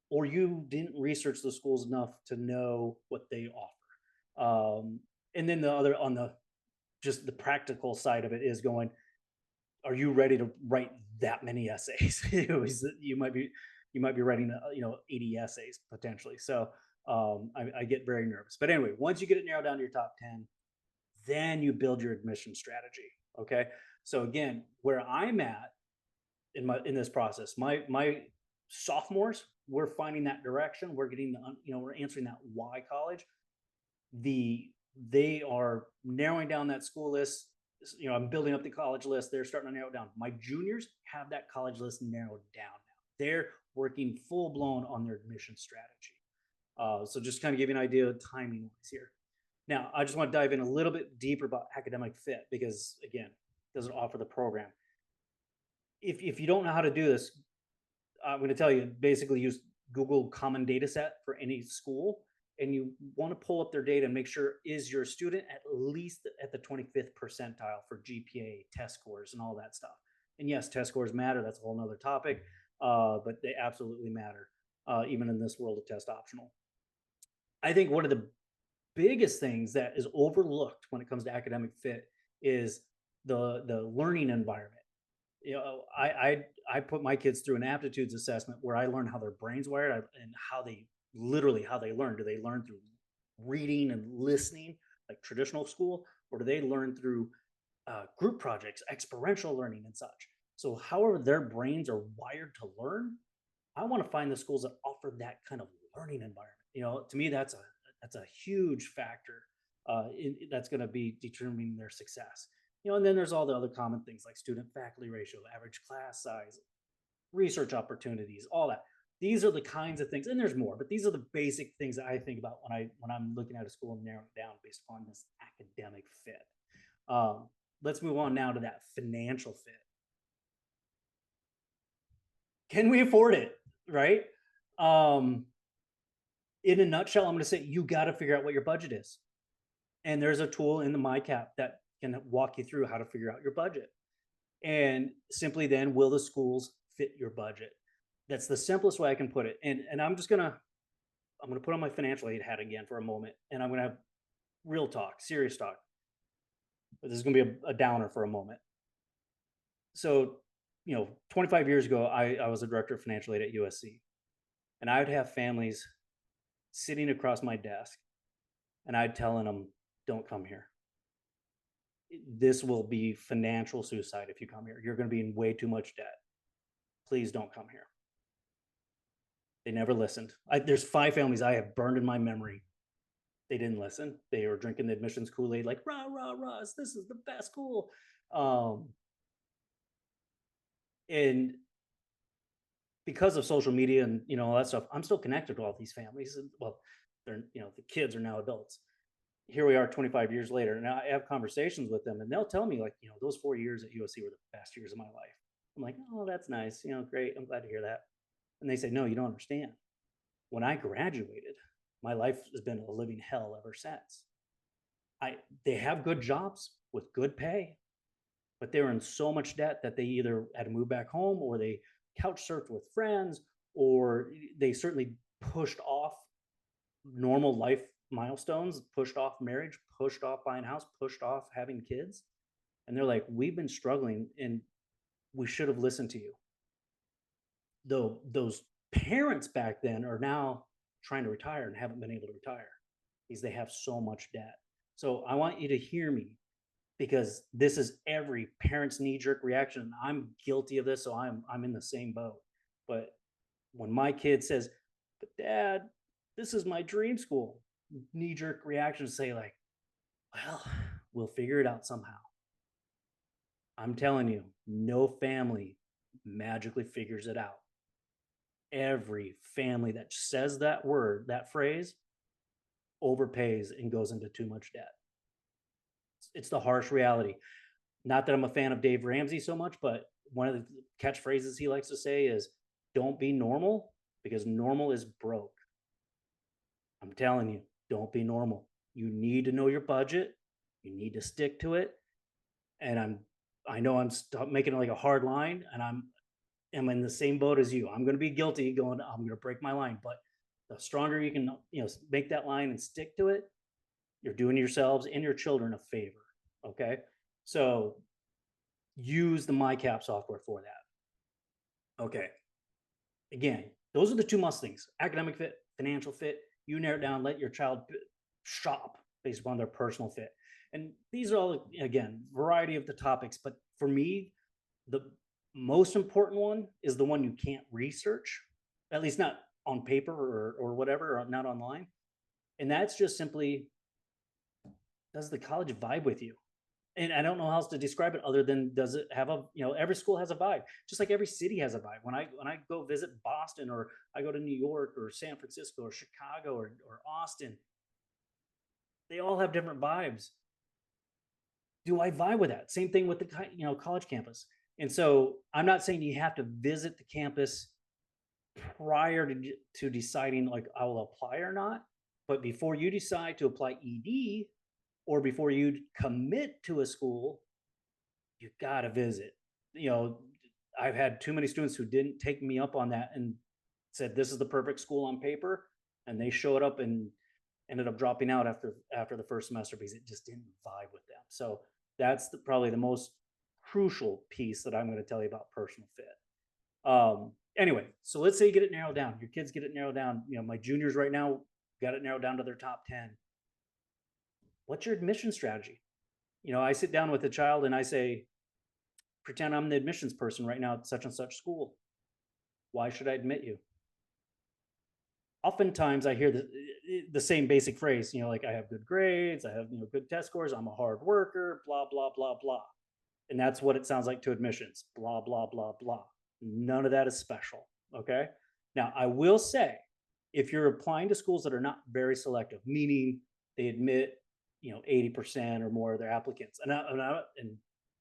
or you didn't research the schools enough to know what they offer. And then the other, on the just the practical side of it, is going, are you ready to write that many essays? you might be writing 80 essays potentially. So I get very nervous. But anyway, once you get it narrowed down to your top 10, then you build your admission strategy. Okay. So again, where I'm at in this process, my sophomores, we're finding that direction. We're getting we're answering that why college. The They are narrowing down that school list. I'm building up the college list. They're starting to narrow it down. My juniors have that college list narrowed down now. They're working full blown on their admission strategy. So just kind of give you an idea of timing wise here. Now, I just want to dive in a little bit deeper about academic fit because, again, it doesn't offer the program. If you don't know how to do this, I'm going to tell you basically use Google Common Data Set for any school, and you want to pull up their data and make sure is your student at least at the 25th percentile for GPA, test scores, and all that stuff. And yes, test scores matter. That's a whole nother topic, but they absolutely matter, even in this world of test optional. I think one of the biggest things that is overlooked when it comes to academic fit is the learning environment. I put my kids through an aptitudes assessment where I learn how their brains wired and how they learn. Do they learn through reading and listening like traditional school, or do they learn through group projects, experiential learning, and such? So, however their brains are wired to learn, I want to find the schools that offer that kind of learning environment. To me, that's a huge factor. That's going to be determining their success. And then there's all the other common things like student faculty ratio, average class size, research opportunities, all that. These are the kinds of things, and there's more, but these are the basic things that I think about when I'm looking at a school and narrowing it down based upon this academic fit. Let's move on now to that financial fit. Can we afford it? Right? In a nutshell, I'm going to say you got to figure out what your budget is. And there's a tool in the MyCap that can walk you through how to figure out your budget. And simply then, will the schools fit your budget? That's the simplest way I can put it. And I'm gonna put on my financial aid hat again for a moment, and I'm gonna have real talk, serious talk. But this is gonna be a downer for a moment. So, 25 years ago, I was a director of financial aid at USC, and I would have families sitting across my desk, and I'd telling them, "Don't come here. This will be financial suicide if you come here. You're going to be in way too much debt. Please don't come here." They never listened. There's 5 families I have burned in my memory. They didn't listen. They were drinking the admissions Kool-Aid like, rah, rah, rah, this is the best school. And because of social media and, all that stuff, I'm still connected to all these families. And, well, they're, the kids are now adults. Here we are 25 years later, and I have conversations with them, and they'll tell me like, those 4 years at USC were the best years of my life. I'm like, oh, that's nice. Great. I'm glad to hear that. And they say, no, you don't understand. When I graduated, my life has been a living hell ever since. They have good jobs with good pay, but they were in so much debt that they either had to move back home or they couch surfed with friends, or they certainly pushed off normal life milestones, pushed off marriage, pushed off buying a house, pushed off having kids. And they're like, we've been struggling and we should have listened to you. Though those parents back then are now trying to retire and haven't been able to retire because they have so much debt. So I want you to hear me, because this is every parent's knee-jerk reaction. I'm guilty of this, so I'm in the same boat. But when my kid says, "But Dad, this is my dream school," knee-jerk reaction say like, "Well, we'll figure it out somehow." I'm telling you, no family magically figures it out. Every family that says that word, that phrase, overpays and goes into too much debt. It's the harsh reality. Not that I'm a fan of Dave Ramsey so much, but one of the catchphrases he likes to say is, "Don't be normal, because normal is broke." I'm telling you, don't be normal. You need to know your budget. You need to stick to it. And I know I'm making it like a hard line, and I'm in the same boat as you. I'm going to be guilty going, I'm going to break my line, but the stronger you can, make that line and stick to it, you're doing yourselves and your children a favor. Okay. So use the MyCap software for that. Okay. Again, those are the 2 must things: academic fit, financial fit. You narrow it down, let your child shop based upon their personal fit. And these are all, again, variety of the topics. But for me, the most important one is the one you can't research, at least not on paper or whatever, or not online. And that's just simply, does the college vibe with you? And I don't know how else to describe it other than, does it have a, every school has a vibe, just like every city has a vibe. When I go visit Boston, or I go to New York or San Francisco or Chicago or Austin, they all have different vibes. Do I vibe with that? Same thing with the college campus. And so I'm not saying you have to visit the campus prior to deciding like I will apply or not, but before you decide to apply ED, or before you commit to a school, you got to visit. I've had too many students who didn't take me up on that and said this is the perfect school on paper, and they showed up and ended up dropping out after the first semester because it just didn't vibe with them. So that's probably the most crucial piece that I'm going to tell you about personal fit. Anyway, so let's say you get it narrowed down. Your kids get it narrowed down. My juniors right now got it narrowed down to their top 10. What's your admission strategy? I sit down with a child and I say, pretend I'm the admissions person right now at such and such school. Why should I admit you? Oftentimes I hear the same basic phrase, like I have good grades, I have good test scores, I'm a hard worker, blah, blah, blah, blah. And that's what it sounds like to admissions, blah, blah, blah, blah. None of that is special, okay? Now, I will say, if you're applying to schools that are not very selective, meaning they admit 80% or more of their applicants, and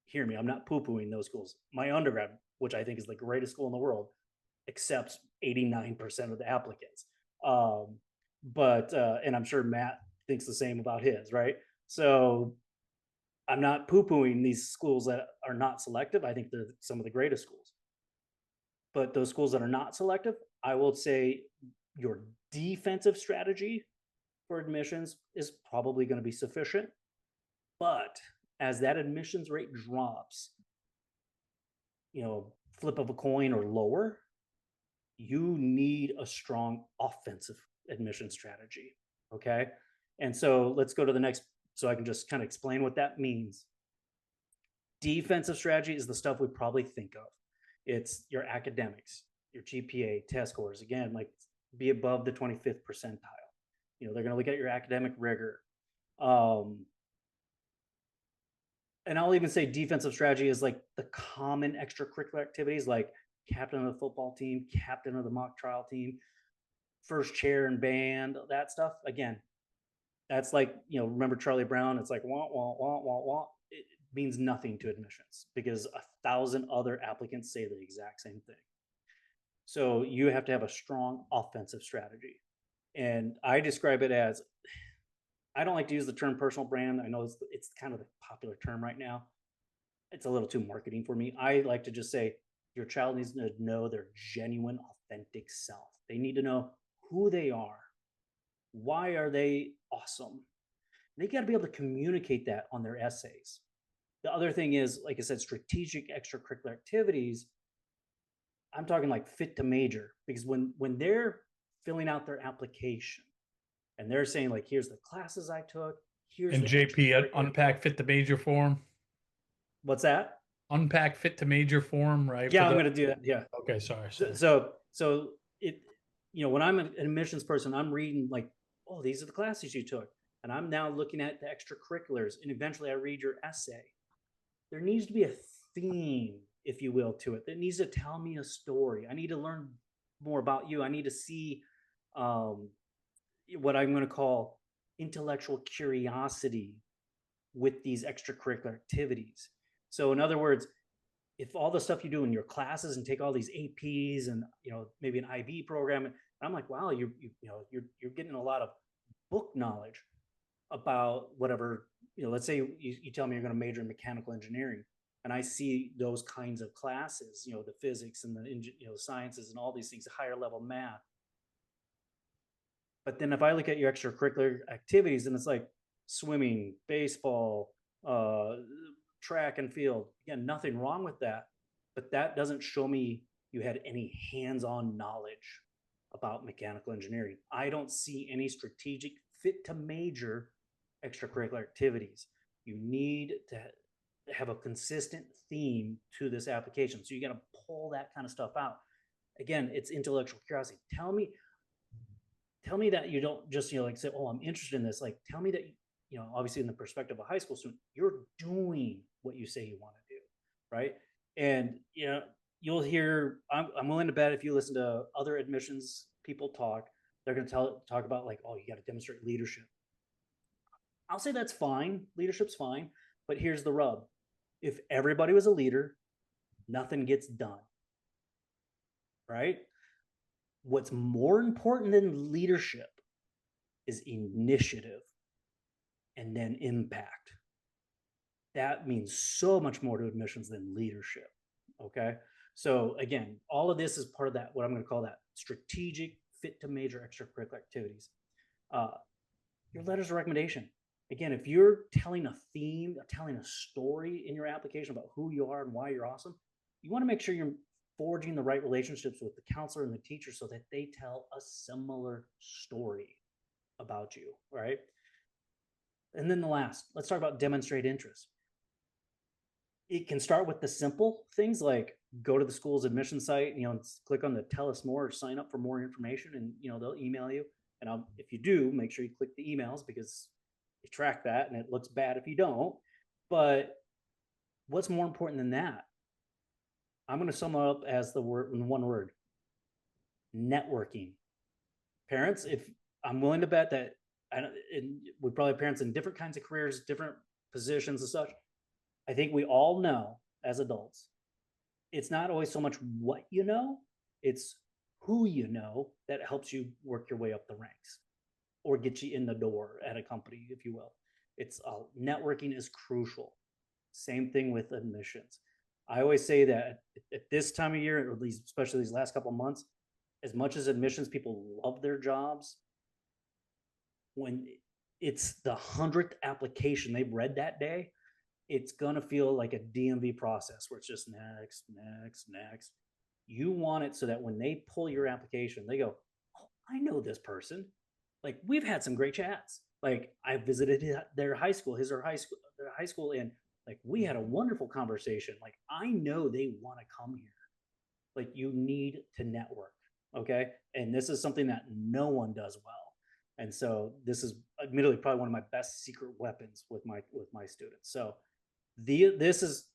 hear me, I'm not poo-pooing those schools. My undergrad, which I think is the greatest school in the world, accepts 89% of the applicants. And I'm sure Matt thinks the same about his, right? So I'm not poo-pooing these schools that are not selective. I think they're some of the greatest schools. But those schools that are not selective, I will say your defensive strategy for admissions is probably going to be sufficient. But as that admissions rate drops, flip of a coin or lower, you need a strong offensive admission strategy. Okay. And so let's go to the next, so I can just kind of explain what that means. Defensive strategy is the stuff we probably think of. It's your academics, your GPA, test scores. Again, like be above the 25th percentile. They're going to look at your academic rigor. And I'll even say defensive strategy is like the common extracurricular activities, like captain of the football team, captain of the mock trial team, first chair in band, that stuff. Again, that's like, remember Charlie Brown? It's like, wah, wah, wah, wah, wah. It means nothing to admissions because 1,000 other applicants say the exact same thing. So you have to have a strong offensive strategy. And I describe it as, I don't like to use the term personal brand. I know it's kind of the popular term right now. It's a little too marketing for me. I like to just say your child needs to know their genuine, authentic self. They need to know who they are. Why are they awesome? They got to be able to communicate that on their essays. The other thing is, like I said, strategic extracurricular activities. I'm talking like fit to major, because when they're filling out their application and they're saying like, here's the classes I took, here's And the JP, unpack fit to major form. What's that? Unpack fit to major form, right? Yeah, I'm going to do that. Yeah. Okay, sorry. So it, when I'm an admissions person, I'm reading like, oh, these are the classes you took. And I'm now looking at the extracurriculars, and eventually I read your essay. There needs to be a theme, if you will, to it. That needs to tell me a story. I need to learn more about you. I need to see what I'm going to call intellectual curiosity with these extracurricular activities. So in other words, if all the stuff you do in your classes and take all these APs and maybe an IB program, and I'm like, wow, you're getting a lot of book knowledge about whatever, let's say you tell me you're going to major in mechanical engineering, and I see those kinds of classes, the physics and the sciences and all these things, higher level math. But then if I look at your extracurricular activities, and it's like swimming, baseball, track and field, again, nothing wrong with that, but that doesn't show me you had any hands-on knowledge about mechanical engineering. I don't see any strategic fit to major extracurricular activities. You need to have a consistent theme to this application. So you got to pull that kind of stuff out. Again, it's intellectual curiosity. Tell me that you don't just, like say, oh, I'm interested in this. Like, tell me that, obviously in the perspective of a high school student, you're doing what you say you want to do. Right. And, you'll hear, I'm willing to bet if you listen to other admissions people talk, they're going to talk about like, oh, you got to demonstrate leadership. I'll say that's fine. Leadership's fine. But here's the rub. If everybody was a leader, nothing gets done. Right? What's more important than leadership is initiative and then impact. That means so much more to admissions than leadership. Okay. So again, all of this is part of that, what I'm going to call that strategic fit to major extracurricular activities. Your letters of recommendation. Again, if you're telling a theme, telling a story in your application about who you are and why you're awesome, you want to make sure you're forging the right relationships with the counselor and the teacher so that they tell a similar story about you, right? And then the last, let's talk about demonstrate interest. It can start with the simple things like go to the school's admission site, click on the tell us more or sign up for more information, and they'll email you. And if you do, make sure you click the emails because they track that and it looks bad if you don't. But what's more important than that? I'm going to sum it up as the word in one word: networking. Parents, if I'm willing to bet that we probably have parents in different kinds of careers, different positions and such. I think we all know as adults, it's not always so much what you know, it's who you know that helps you work your way up the ranks or get you in the door at a company, if you will. It's networking is crucial. Same thing with admissions. I always say that at this time of year, or at least especially these last couple of months, as much as admissions people love their jobs, when it's the 100th application they've read that day, it's gonna feel like a DMV process where it's just next, next, next. You want it so that when they pull your application, they go, "Oh, I know this person. Like we've had some great chats. Like I visited their high school, their high school, and like we had a wonderful conversation. Like I know they want to come here. Like you need to network, okay? And this is something that no one does well. And so this is admittedly probably one of my best secret weapons with my students. So this is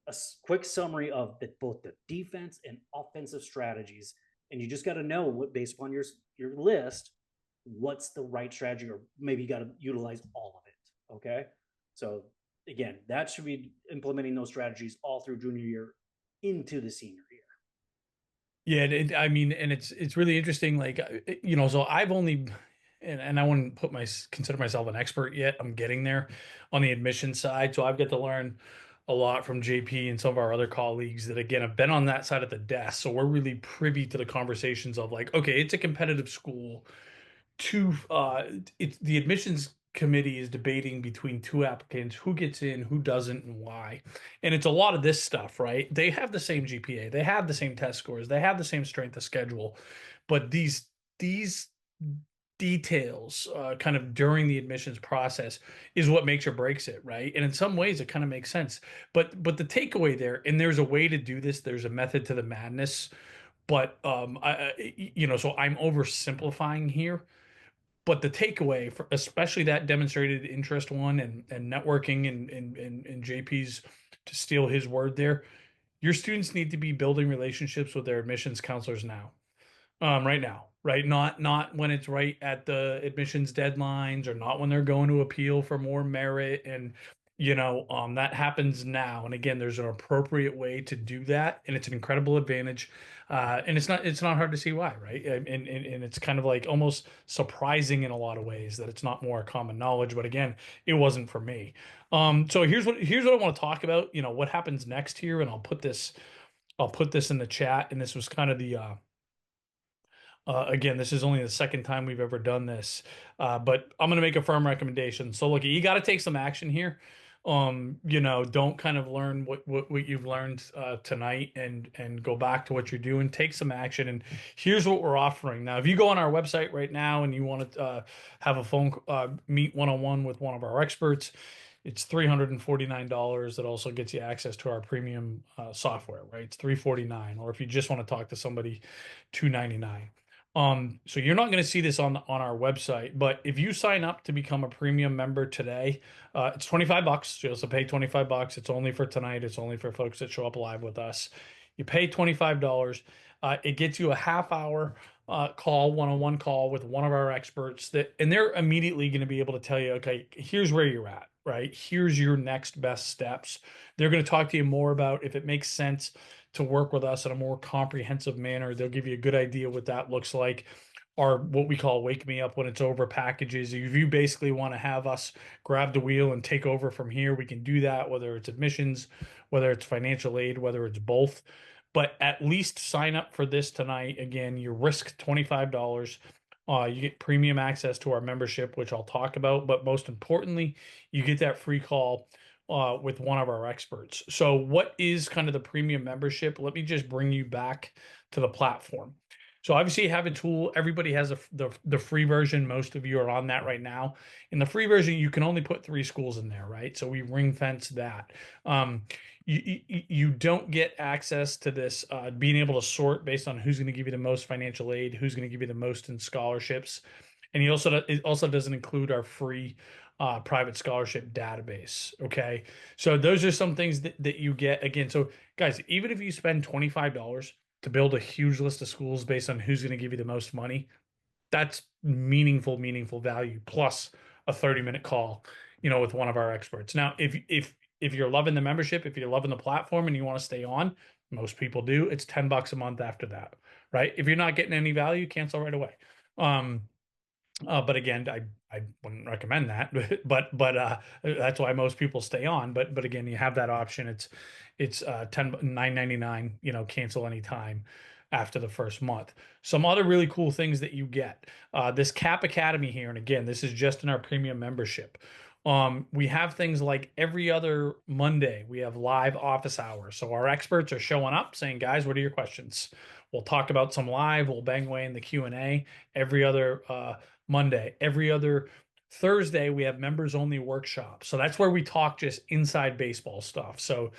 a quick summary of both the defense and offensive strategies, and you just got to know what, based upon your list, what's the right strategy, or maybe you got to utilize all of it. Okay, so again, that should be implementing those strategies all through junior year into the senior year. Yeah, I mean, and it's really interesting. Like, so I've only, and I wouldn't consider myself an expert yet. I'm getting there on the admission side, so I've got to learn a lot from JP and some of our other colleagues that again have been on that side of the desk. So we're really privy to the conversations of like, okay, it's a competitive school. It's the admissions committee is debating between two applicants, who gets in, who doesn't, and why. And it's a lot of this stuff, right? They have the same GPA, they have the same test scores, they have the same strength of schedule, but these details kind of during the admissions process is what makes or breaks it, right? And in some ways it kind of makes sense, but the takeaway there, and there's a way to do this, there's a method to the madness, but so I'm oversimplifying here, but the takeaway for especially that demonstrated interest one and networking and JP's, to steal his word there, your students need to be building relationships with their admissions counselors now, right now, right? Not when it's right at the admissions deadlines, or not when they're going to appeal for more merit. And that happens now. And again, there's an appropriate way to do that, and it's an incredible advantage. And it's not hard to see why, right? And it's kind of like almost surprising in a lot of ways that it's not more common knowledge. But again, it wasn't for me. So here's what I want to talk about. What happens next here, and I'll put this in the chat. And this was kind of the again, this is only the second time we've ever done this, but I'm going to make a firm recommendation. So look, you got to take some action here. Don't kind of learn what you've learned tonight and go back to what you're doing. Take some action. And here's what we're offering. Now, if you go on our website right now and you want to have a phone meet one-on-one with one of our experts, it's $349. That also gets you access to our premium software, right? It's $349. Or if you just want to talk to somebody, $299. So you're not going to see this on our website, but if you sign up to become a premium member today, it's $25. You also pay $25. It's only for tonight. It's only for folks that show up live with us. You pay $25. It gets you a half hour call, one-on-one call with one of our experts and they're immediately going to be able to tell you, okay, here's where you're at, right? Here's your next best steps. They're going to talk to you more about if it makes sense to work with us in a more comprehensive manner. They'll give you a good idea what that looks like. Our what we call wake me up when it's over packages. If you basically want to have us grab the wheel and take over from here, we can do that, whether it's admissions, whether it's financial aid, whether it's both. But at least sign up for this tonight. Again, you risk $25. You get premium access to our membership, which I'll talk about. But most importantly, you get that free call with one of our experts. So, what is kind of the premium membership? Let me just bring you back to the platform. So, obviously, you have a tool. Everybody has the free version. Most of you are on that right now. In the free version, you can only put 3 schools in there, right? So, we ring fence that. You don't get access to this being able to sort based on who's going to give you the most financial aid, who's going to give you the most in scholarships, and it also doesn't include our free private scholarship database. Okay, so those are some things that you get again. So guys, even if you spend $25 to build a huge list of schools based on who's going to give you the most money, that's meaningful value plus a 30-minute call, with one of our experts. Now, if you're loving the membership, if you're loving the platform and you want to stay on, most people do, it's $10 a month after that, right? If you're not getting any value, cancel right away. But again, I wouldn't recommend that, but that's why most people stay on. But again, you have that option. It's 9.99. Cancel anytime after the first month. Some other really cool things that you get. This Cap Academy here, and again, this is just in our premium membership. We have things like every other Monday, we have live office hours. So our experts are showing up saying, guys, what are your questions? We'll talk about some live, we'll bang away in the Q&A every other Monday. Every other Thursday, we have members only workshops. So that's where we talk just inside baseball stuff. So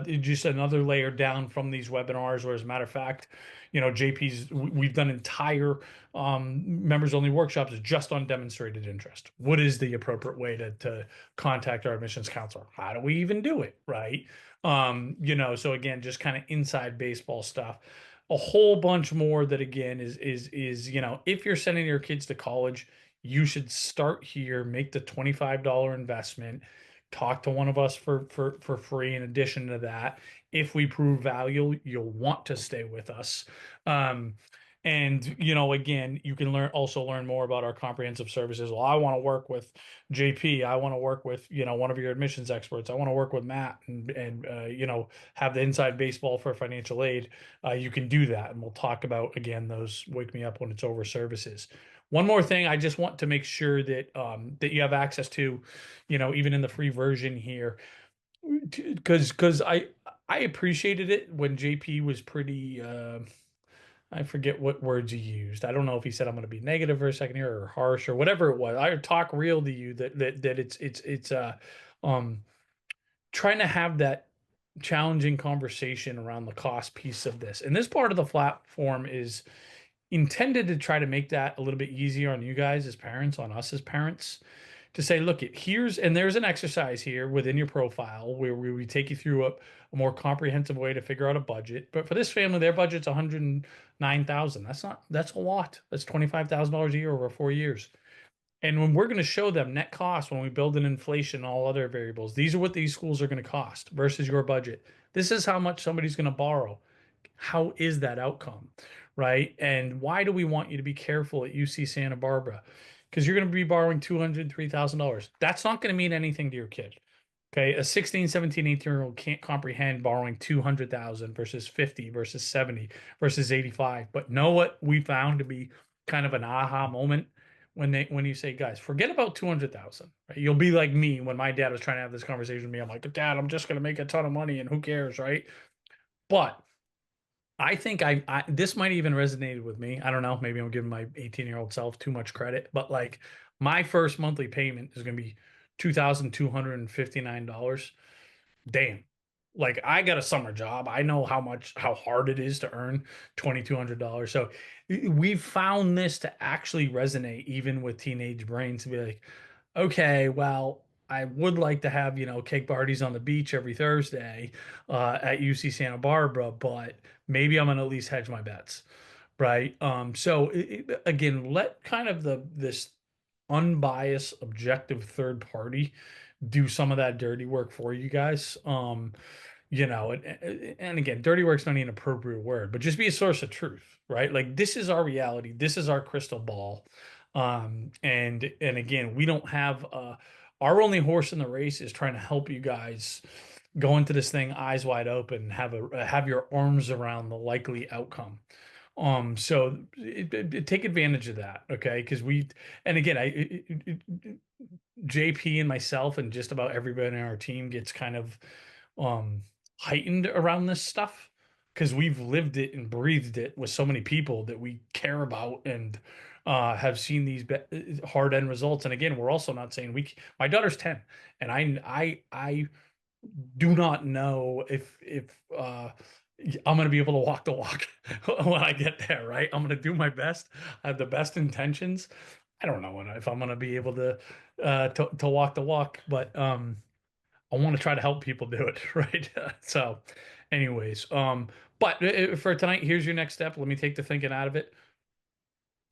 just another layer down from these webinars, where as a matter of fact, we've done entire members only workshops just on demonstrated interest. What is the appropriate way to contact our admissions counselor? How do we even do it? Right. So again, just kind of inside baseball stuff. A whole bunch more that again is if you're sending your kids to college, you should start here, make the $25 investment, talk to one of us for free. In addition to that, if we prove value, you'll want to stay with us. And again, you can learn more about our comprehensive services. Well, I want to work with JP. I want to work with one of your admissions experts. I want to work with Matt and have the inside baseball for financial aid. You can do that, and we'll talk about again those wake me up when it's over services. One more thing, I just want to make sure that that you have access to, even in the free version here, because I appreciated it when JP was pretty. I forget what words he used. I don't know if he said I'm going to be negative for a second here or harsh or whatever it was. I talk real to you that it's um trying to have that challenging conversation around the cost piece of this. And this part of the platform is intended to try to make that a little bit easier on you guys as parents, on us as parents, to say, look, there's an exercise here within your profile where we take you through a more comprehensive way to figure out a budget. But for this family, their budget's 109,000. That's a lot. That's $25,000 a year over 4 years. And when we're going to show them net cost, when we build in inflation, all other variables, these are what these schools are going to cost versus your budget. This is how much somebody's going to borrow. How is that outcome, right? And why do we want you to be careful at UC Santa Barbara? Because you're going to be borrowing $203,000. That's not going to mean anything to your kid. Okay, a 16, 17, 18-year-old can't comprehend borrowing 200,000 versus 50 versus 70 versus 85. But know what we found to be kind of an aha moment? when you say, guys, forget about 200,000, right? You'll be like me when my dad was trying to have this conversation with me. I'm like, Dad, I'm just gonna make a ton of money and who cares, right? But I think I this might even resonated with me. I don't know. Maybe I'm giving my 18-year-old self too much credit, but like my first monthly payment is going to be $2,259. Damn. Like I got a summer job. I know how hard it is to earn $2,200. So we've found this to actually resonate even with teenage brains to be like, okay, well, I would like to have, cake parties on the beach every Thursday at UC Santa Barbara, but maybe I'm gonna at least hedge my bets, right? So again, let kind of this unbiased, objective third party do some of that dirty work for you guys. And again, dirty work's not an appropriate word, but just be a source of truth, right? Like this is our reality, this is our crystal ball. And again, we don't have our only horse in the race is trying to help you guys go into this thing eyes wide open, have your arms around the likely outcome. So take advantage of that, okay? Because and again, JP and myself and just about everybody in our team gets kind of um heightened around this stuff because we've lived it and breathed it with so many people that we care about and have seen these hard end results. And again, we're also not saying my daughter's 10 and I do not know if I'm going to be able to walk the walk when I get there, right? I'm going to do my best. I have the best intentions. I don't know if I'm going to be able to walk the walk, but I want to try to help people do it, right? So, anyways, but for tonight, here's your next step. Let me take the thinking out of it.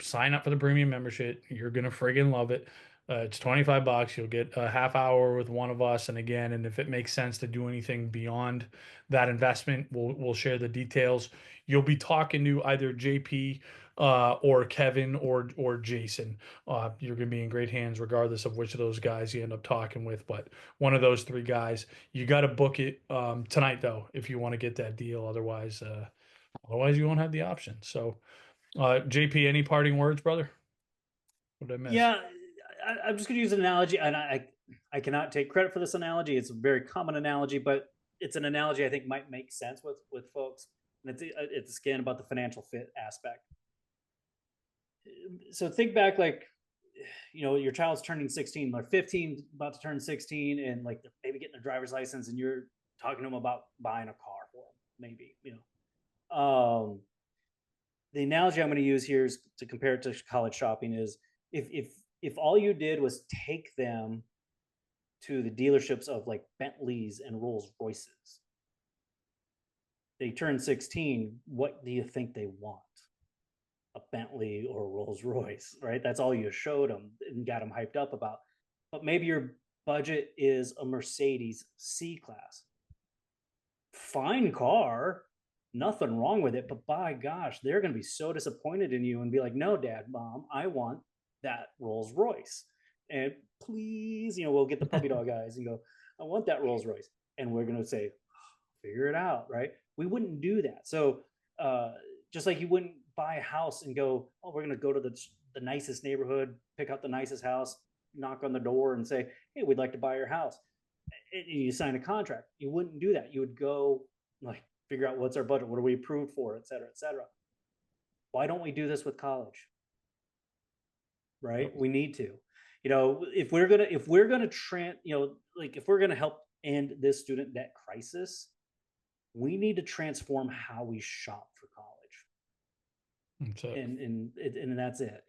Sign up for the premium membership. You're gonna friggin' love it. It's $25. You'll get a half hour with one of us. And again, and if it makes sense to do anything beyond that investment, we'll share the details. You'll be talking to either JP or Kevin or Jason. You're gonna be in great hands regardless of which of those guys you end up talking with. But one of those three guys, you got to book it tonight though if you want to get that deal. Otherwise you won't have the option. So. JP, any parting words, brother? What did I miss? Yeah, I'm just going to use an analogy, and I cannot take credit for this analogy. It's a very common analogy, but it's an analogy I think might make sense with folks. And it's again about the financial fit aspect. So think back, like, your child's turning 16, they're 15, about to turn 16, and like they're maybe getting their driver's license, and you're talking to them about buying a car for them, maybe. The analogy I'm going to use here is to compare it to college shopping is if all you did was take them to the dealerships of like Bentleys and Rolls Royces, they turn 16, what do you think they want? A Bentley or a Rolls Royce, right? That's all you showed them and got them hyped up about. But maybe your budget is a Mercedes C class. Fine car, nothing wrong with it, but by gosh, they're going to be so disappointed in you and be like, no, Dad, Mom, I want that Rolls Royce. And please, we'll get the puppy dog eyes and go, I want that Rolls Royce. And we're going to say, figure it out, right? We wouldn't do that. So just like you wouldn't buy a house and go, oh, we're going to go to the nicest neighborhood, pick out the nicest house, knock on the door and say, hey, we'd like to buy your house. And you sign a contract. You wouldn't do that. You would go like figure out what's our budget, what are we approved for, et cetera, et cetera. Why don't we do this with college? Right? We need to. If we're gonna if we're gonna help end this student debt crisis, we need to transform how we shop for college. And that's it.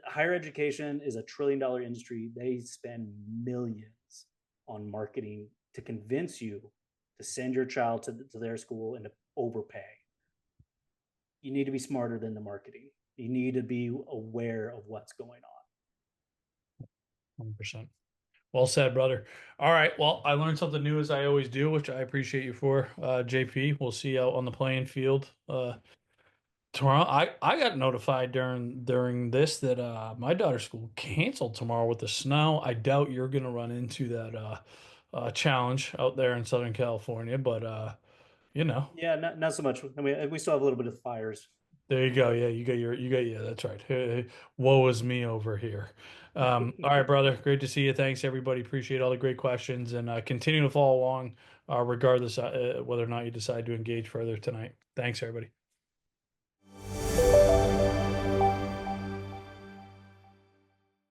Higher education is $1 trillion industry. They spend millions on marketing to convince you to send your child to their school and to overpay. You need to be smarter than the marketing. You need to be aware of what's going on. 100%. Well said, brother. All right. Well, I learned something new as I always do, which I appreciate you for, JP. We'll see you out on the playing field tomorrow. I got notified during this that my daughter's school canceled tomorrow with the snow. I doubt you're gonna run into that challenge out there in Southern California, but you know, Yeah, not so much. I mean, we still have a little bit of fires. There you go. Yeah, yeah, that's right. Woe is me over here. All right, brother. Great to see you. Thanks, everybody. Appreciate all the great questions and continue to follow along, regardless whether or not you decide to engage further tonight. Thanks, everybody.